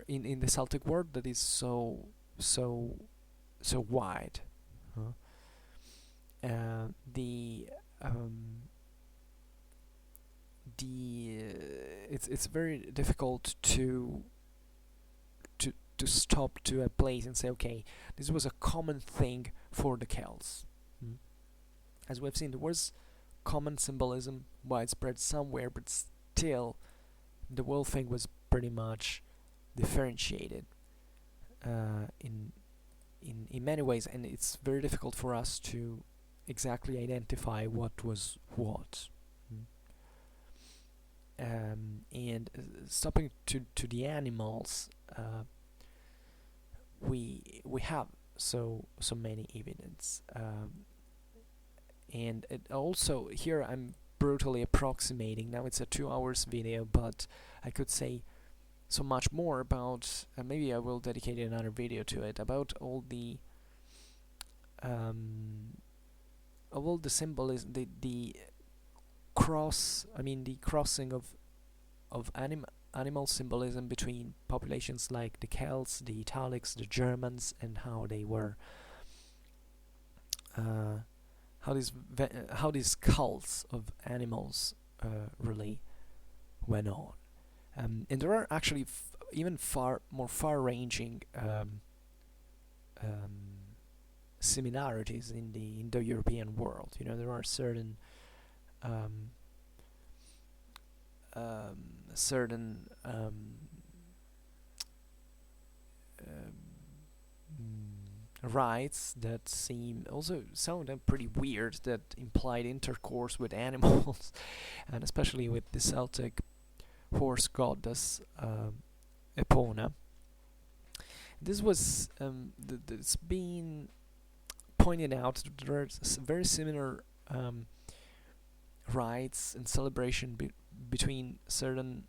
in the Celtic world that is so wide. It's very difficult to stop to a place and say, okay, this was a common thing for the Celts. As we've seen, there was common symbolism widespread somewhere, but still the whole thing was pretty much differentiated in many ways, and it's very difficult for us to exactly identify what was what. And stopping to the animals, we have so many evidence, and it also here I'm brutally approximating. Now it's a 2 hours video, but I could say so much more about. Maybe I will dedicate another video to it about all the symbolism, the crossing of animal symbolism between populations like the Celts, the Italics, the Germans, and how they were how these cults of animals really went on. And there are actually even more far-ranging similarities in the Indo-European world. You know, there are certain rites that seem also some of them pretty weird, that implied intercourse with animals, and especially with the Celtic horse goddess Epona, This was it's been pointed out that there's very similar rites and celebration between certain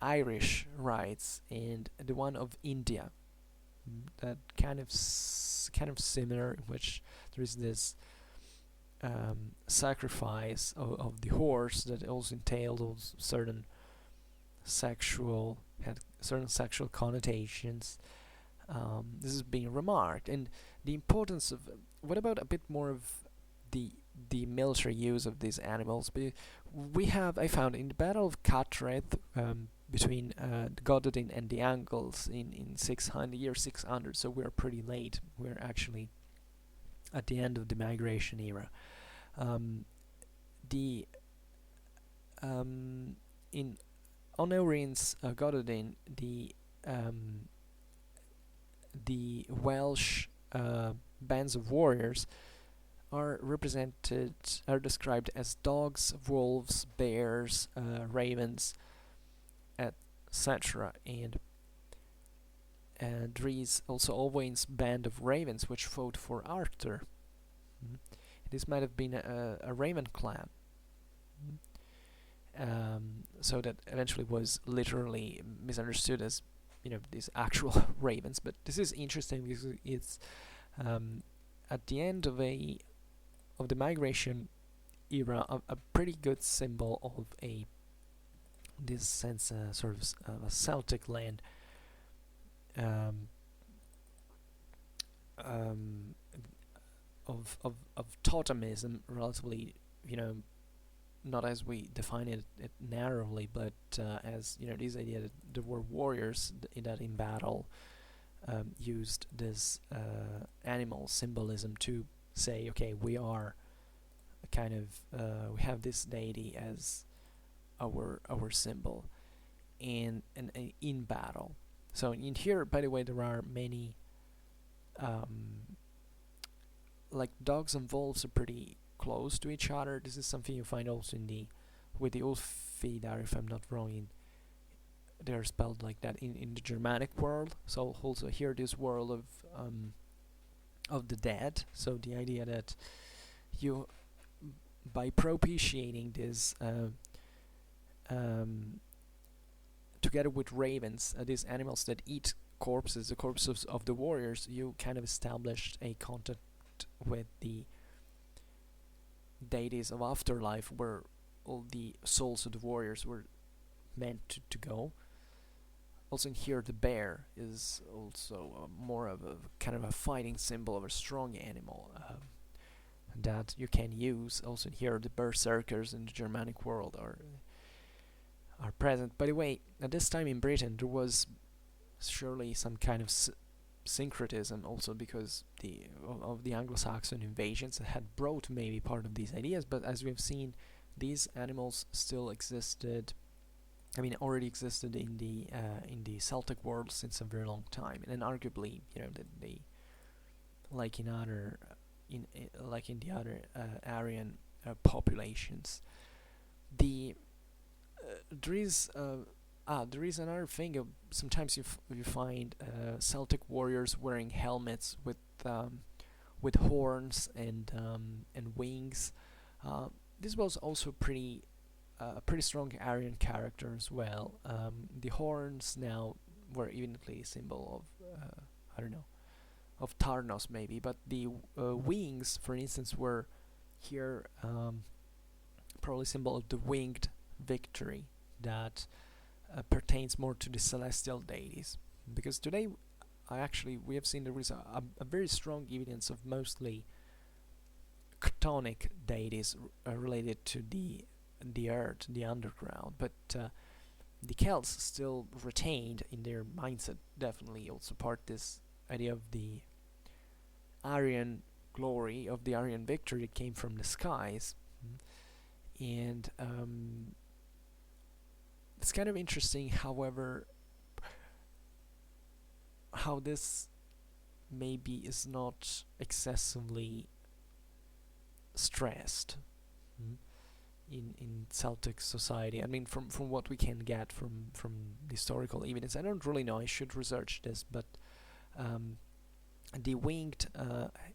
Irish rites and the one of India. That kind of similar, in which there is this sacrifice of the horse that also entailed those certain sexual connotations. This is being remarked, and the importance of what about a bit more of the military use of these animals? I found in the Battle of Carteret between the Gododin and the Angles in 600, so we're pretty late. We're actually at the end of the migration era. In Oneirin's Gododin, the Welsh bands of warriors are described as dogs, wolves, bears, ravens, etc. And there is also Owain's band of ravens, which fought for Arthur. This might have been a Raven clan. So that eventually was literally misunderstood as, these actual ravens. But this is interesting because it's at the end of the migration era, a pretty good symbol of this sense sort of a Celtic land. Of Totemism, relatively, not as we define it narrowly, but as this idea that there were warriors that in battle used this animal symbolism to say, okay, we are kind of we have this deity as our symbol, and in battle. So in here, by the way, there are many like dogs and wolves are pretty close to each other. This is something you find also with the Ulfidar, if I'm not wrong, they're spelled like that in the Germanic world. So also here this world of the dead. So the idea that you, by propitiating this together with ravens, these animals that eat the corpses of the warriors, you kind of established a contact with the deities of afterlife, where all the souls of the warriors were meant to go. Also in here, the bear is also more of a kind of a fighting symbol of a strong animal that you can use. Also in here, the berserkers in the Germanic world are present. By the way, at this time in Britain, there was surely some kind of syncretism also, because of the Anglo-Saxon invasions that had brought maybe part of these ideas. But as we have seen, these animals still existed. Already existed in the Celtic world since a very long time, and arguably, that they, like in the other Aryan populations, there is another thing. Sometimes you find Celtic warriors wearing helmets with horns and wings. This was also a pretty strong Aryan character as well. The horns now were evidently a symbol of of Tarnos maybe, but the wings, for instance, were here probably symbol of the winged victory that pertains more to the celestial deities. Because today, we have seen there is a very strong evidence of mostly chthonic deities related to the earth, the underground, but the Celts still retained in their mindset definitely also part this idea of the Aryan glory, of the Aryan victory that came from the skies. And it's kind of interesting, however, how this maybe is not excessively stressed. in Celtic society. I mean, from what we can get from historical evidence. I don't really know. I should research this, but the winged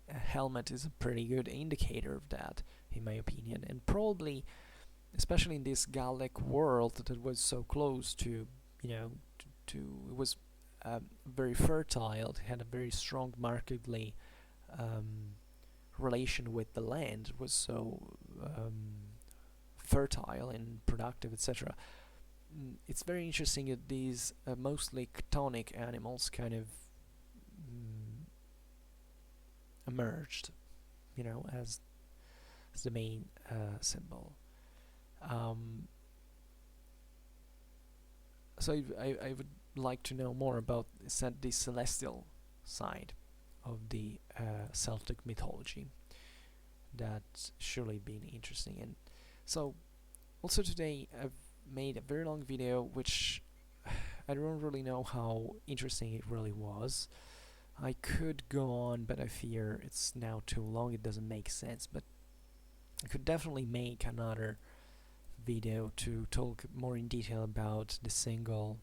helmet is a pretty good indicator of that, in my opinion, and probably, especially in this Gallic world that was so close to, it was very fertile. It had a very strong markedly relation with the land. It was so fertile and productive, etc. It's very interesting that these mostly chthonic animals kind of emerged, as the main symbol. So I would like to know more about the celestial side of the Celtic mythology. That's surely been interesting. And so also today I've made a very long video, which I don't really know how interesting it really was. I could go on, but I fear it's now too long. It doesn't make sense, but I could definitely make another video to talk more in detail about the single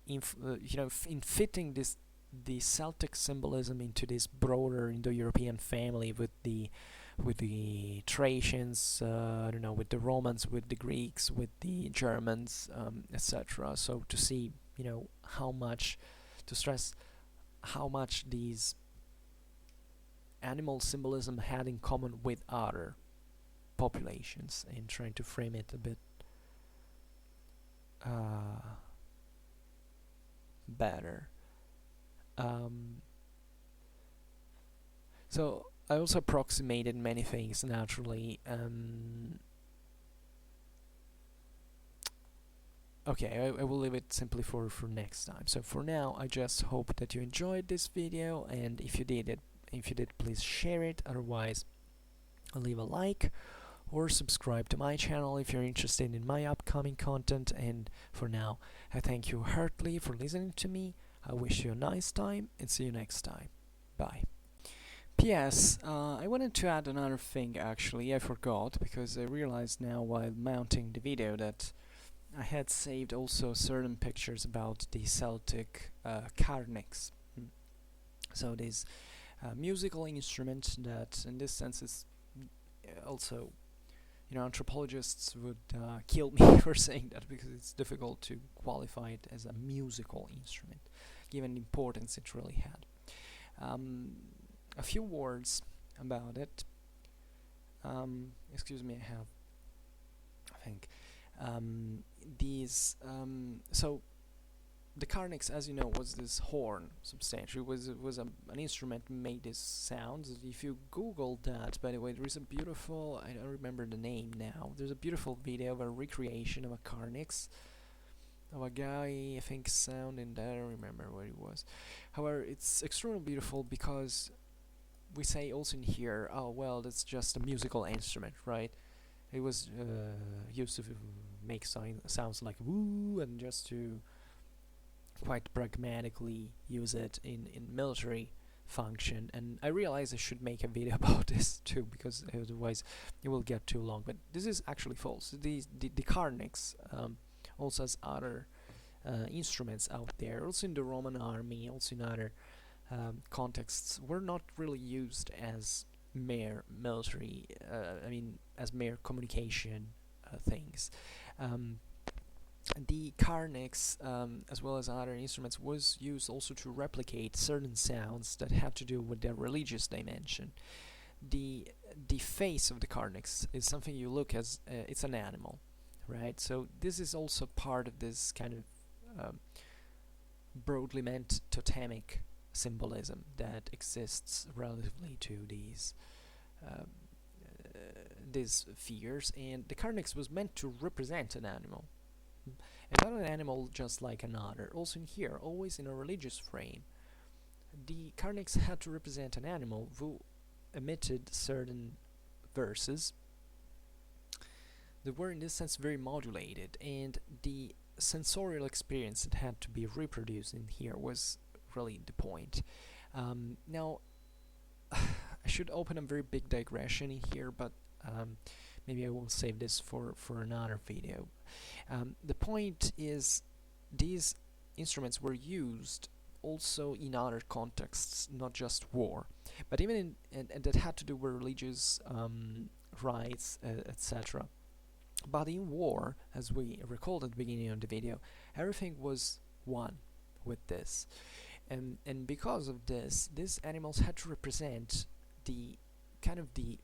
in fitting the Celtic symbolism into this broader Indo-European family with the Thracians, with the Romans, with the Greeks, with the Germans, etc. So to see, how much to stress how much these animal symbolism had in common with other populations, and trying to frame it a bit better. So I also approximated many things naturally. Okay, I will leave it simply for next time. So for now, I just hope that you enjoyed this video, and if you did, please share it. Otherwise, leave a like or subscribe to my channel if you're interested in my upcoming content. And for now, I thank you heartily for listening to me. I wish you a nice time, and see you next time. Bye. P.S. I wanted to add another thing. Actually, I forgot, because I realized now while mounting the video that I had saved also certain pictures about the Celtic Carnyx. So this musical instrument that, in this sense, is also, anthropologists would kill me for saying that, because it's difficult to qualify it as a musical instrument, given the importance it really had. A few words about it. Excuse me, I think so the Carnyx, as you know, was this horn substantially. It was an instrument made these sounds. If you Google that, by the way, there is a beautiful, I don't remember the name now, there's a beautiful video of a recreation of a Carnyx, of a guy, I think, sounding that. I don't remember where it was. However, it's extremely beautiful, because we say also in here, oh well, that's just a musical instrument, right? It was used to make sounds like woo, and just to quite pragmatically use it in military function. And I realize I should make a video about this too, because otherwise it will get too long. But this is actually false. The Carnyx also has other instruments out there, also in the Roman army, also in other contexts, were not really used as mere military, as mere communication things. The Carnyx, as well as other instruments, was used also to replicate certain sounds that have to do with their religious dimension. The face of the Carnyx is something you look as, it's an animal, right? So this is also part of this kind of broadly meant totemic symbolism that exists relatively to these figures, and the Carnyx was meant to represent an animal, and not an animal just like another. Also in here, always in a religious frame, the Carnyx had to represent an animal who emitted certain verses that were in this sense very modulated, and the sensorial experience that had to be reproduced in here was really the point. Now, I should open a very big digression in here, but maybe I will save this for another video. The point is, these instruments were used also in other contexts, not just war, but even and that had to do with religious rites, etc. But in war, as we recalled at the beginning of the video, everything was one with this, and because of this, these animals had to represent the kind of the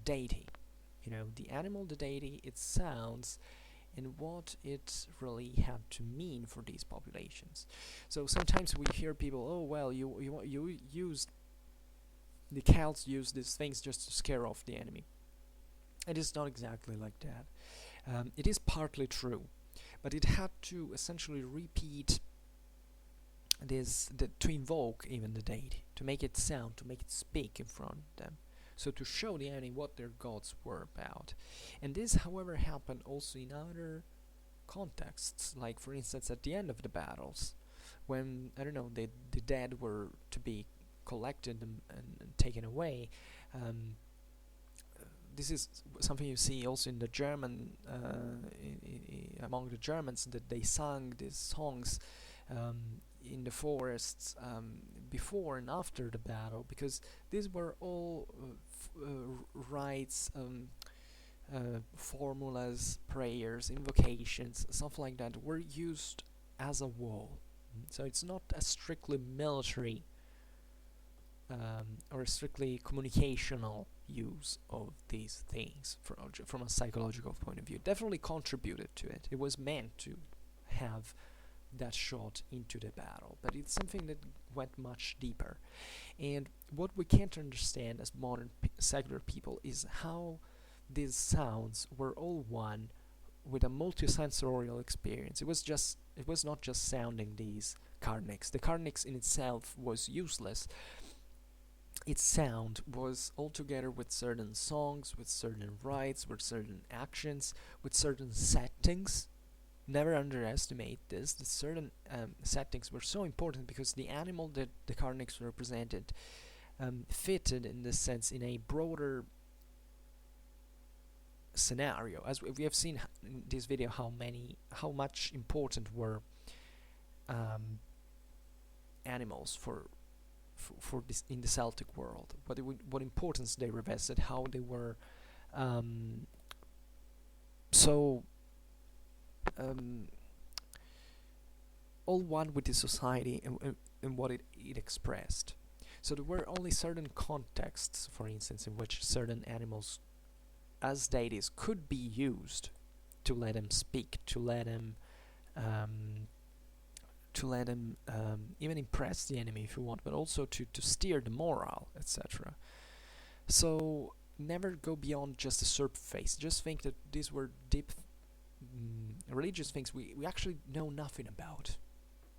deity, the animal, the deity, its sounds, and what it really had to mean for these populations. So sometimes we hear people, oh well, you used, the Celts used these things just to scare off the enemy. It is not exactly like that. It is partly true, but it had to essentially repeat this, to invoke even the deity, to make it sound, to make it speak in front of them. So to show the enemy what their gods were about. And this, however, happened also in other contexts, like for instance at the end of the battles, when, I don't know, the dead were to be collected and taken away. This is something you see also in the German, among the Germans, that they sang these songs in the forests before and after the battle, because these were all rites, formulas, prayers, invocations, stuff like that, were used as a wall. So it's not a strictly military or a strictly communicational use of these things from a psychological point of view. It definitely contributed to it. It was meant to have that shot into the battle, but it's something that went much deeper. And what we can't understand as modern secular people is how these sounds were all one with a multi-sensorial experience. It was not just sounding these Carnyx. The Carnyx in itself was useless. Its sound was all together with certain songs, with certain rites, with certain actions, with certain settings. Never underestimate this. The certain settings were so important because the animal that the Carnyx represented fitted, in this sense, in a broader scenario. As we have seen in this video, how much important were animals for this in the Celtic world. What importance they revested, how they were so all one with the society and what it expressed. So there were only certain contexts, for instance, in which certain animals as deities could be used to let them speak, to let them even impress the enemy if you want, but also to steer the morale, etc. So never go beyond just the surface. Just think that these were deep religious things we actually know nothing about,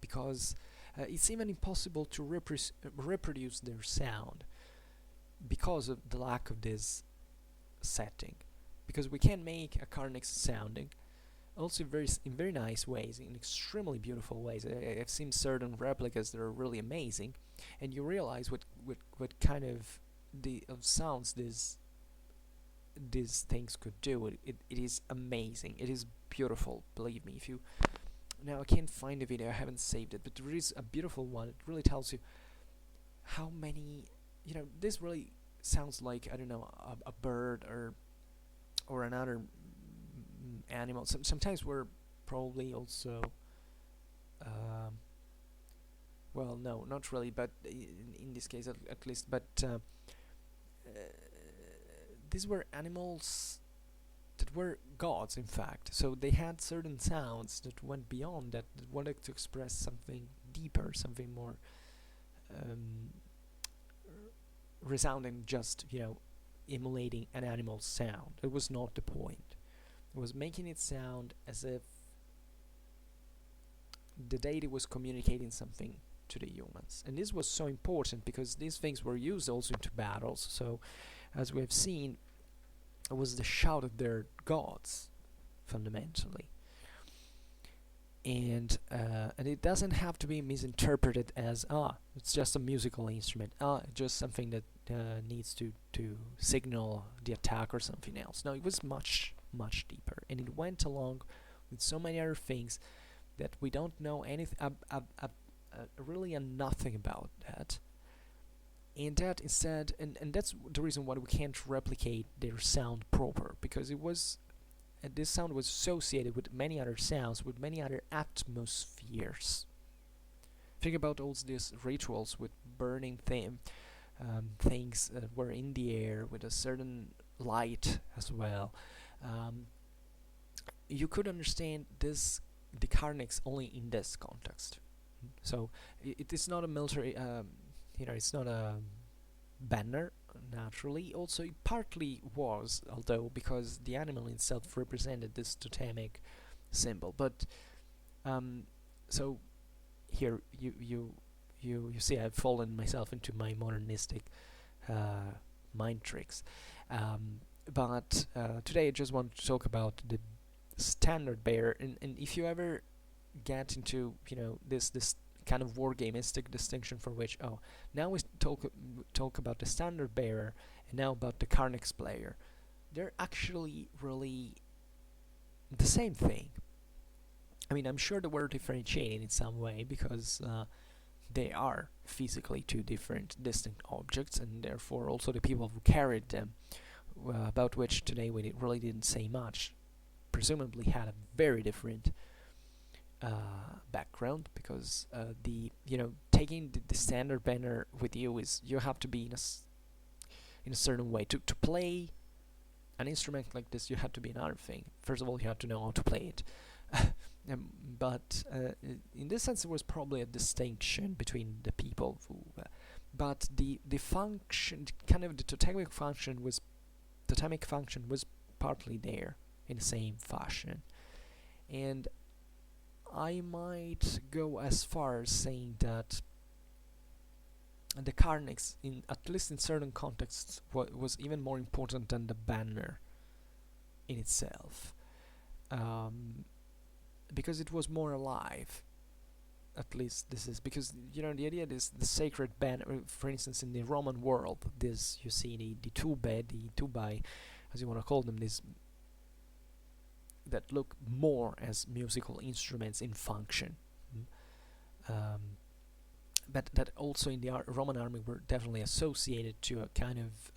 because it's even impossible to reproduce their sound because of the lack of this setting, because we can make a Carnyx sounding also in very nice ways, in extremely beautiful ways. I've seen certain replicas that are really amazing, and you realize what kind of sounds these things could do. It is amazing. It is beautiful, believe me. Now I can't find the video, I haven't saved it, but there is a beautiful one. It really tells you how many, this really sounds like, I don't know, a bird or another animal. Sometimes we're probably also well, no, not really, but in this case at least, but these were animals that were gods, in fact. So they had certain sounds that went beyond that wanted to express something deeper, something more resounding, just, emulating an animal's sound. It was not the point. It was making it sound as if the deity was communicating something to the humans. And this was so important because these things were used also into battles. So, as we have seen, it was the shout of their gods, fundamentally. and it doesn't have to be misinterpreted as it's just a musical instrument, just something that needs to signal the attack or something else. No, it was much deeper, and it went along with so many other things that we don't know anything really nothing about that. And that instead, and that's the reason why we can't replicate their sound proper, because it was this sound was associated with many other sounds, with many other atmospheres. Think about all these rituals with burning things that were in the air with a certain light as well. You could understand the Carnyx only in this context. So it is not a military, it's not a banner, naturally. Also, it partly was, although, because the animal itself represented this totemic symbol. But so here you see I've fallen myself into my modernistic mind tricks. But today I just want to talk about the standard bearer, and if you ever get into this kind of wargamistic distinction for which now we talk about the standard bearer and now about the Carnyx player, they're actually really the same thing. I mean, I'm sure they were differentiated in some way because they are physically two different distinct objects, and therefore also the people who carried them, about which today we really didn't say much, presumably had a very different background, because taking the standard banner with you is you have to be in a certain way to play an instrument like this. You have to be another thing. First of all, you have to know how to play it. But in this sense, there was probably a distinction between the people who. But the function, kind of the totemic function was partly there in the same fashion, and I might go as far as saying that the Carnyx, at least in certain contexts, was even more important than the banner in itself, because it was more alive. At least this is because the idea is the sacred banner. For instance, in the Roman world, this you see the tubae, as you want to call them, this that look more as musical instruments in function, but that also in the Roman army were definitely associated to a kind of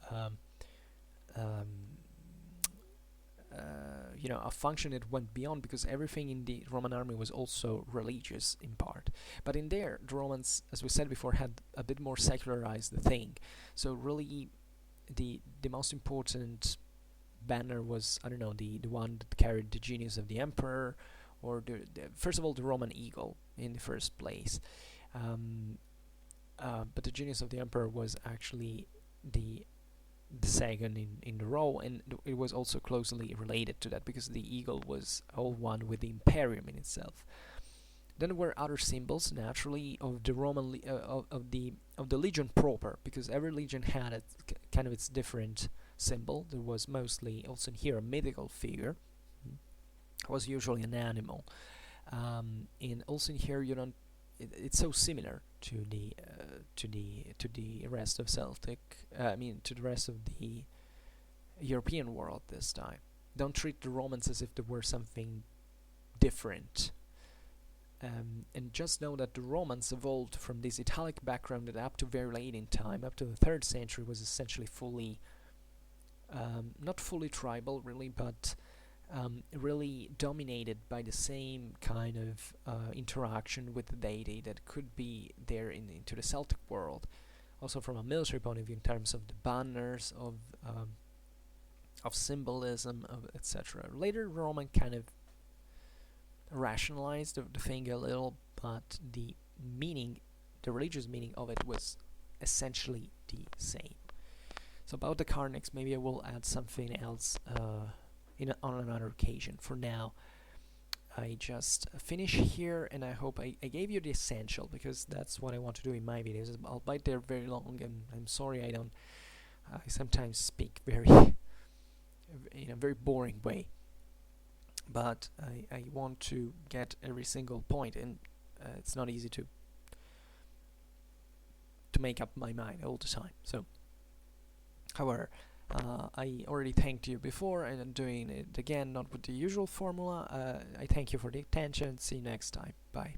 a function that went beyond, because everything in the Roman army was also religious in part. But in there, the Romans, as we said before, had a bit more secularized the thing. So really, the most important banner was, I don't know, the one that carried the genius of the emperor, or first of all the Roman eagle in the first place. But the genius of the emperor was actually the second in the row, and it was also closely related to that, because the eagle was all one with the imperium in itself. Then there were other symbols, naturally, of the Roman of the legion proper, because every legion had kind of its different symbol. There was mostly also in here a mythical figure. It was usually an animal, and also in here it's so similar to the rest of Celtic. To the rest of the European world this time. Don't treat the Romans as if they were something different. And just know that the Romans evolved from this Italic background that up to very late in time, up to the 3rd century, was essentially fully, not fully tribal really, but really dominated by the same kind of interaction with the deity that could be there into the Celtic world. Also from a military point of view, in terms of the banners, of symbolism, of etc. Later, Roman kind of rationalized the thing a little, but the religious meaning of it was essentially the same. So about the Carnyx, maybe I will add something else on another occasion. For now, I just finish here, and I hope I gave you the essential, because that's what I want to do in my videos. Albeit they're very long, and I'm sorry I sometimes speak very in a very boring way. but I want to get every single point, and it's not easy to make up my mind all the time. So, however, I already thanked you before, and I'm doing it again, not with the usual formula. I thank you for the attention. See you next time. Bye.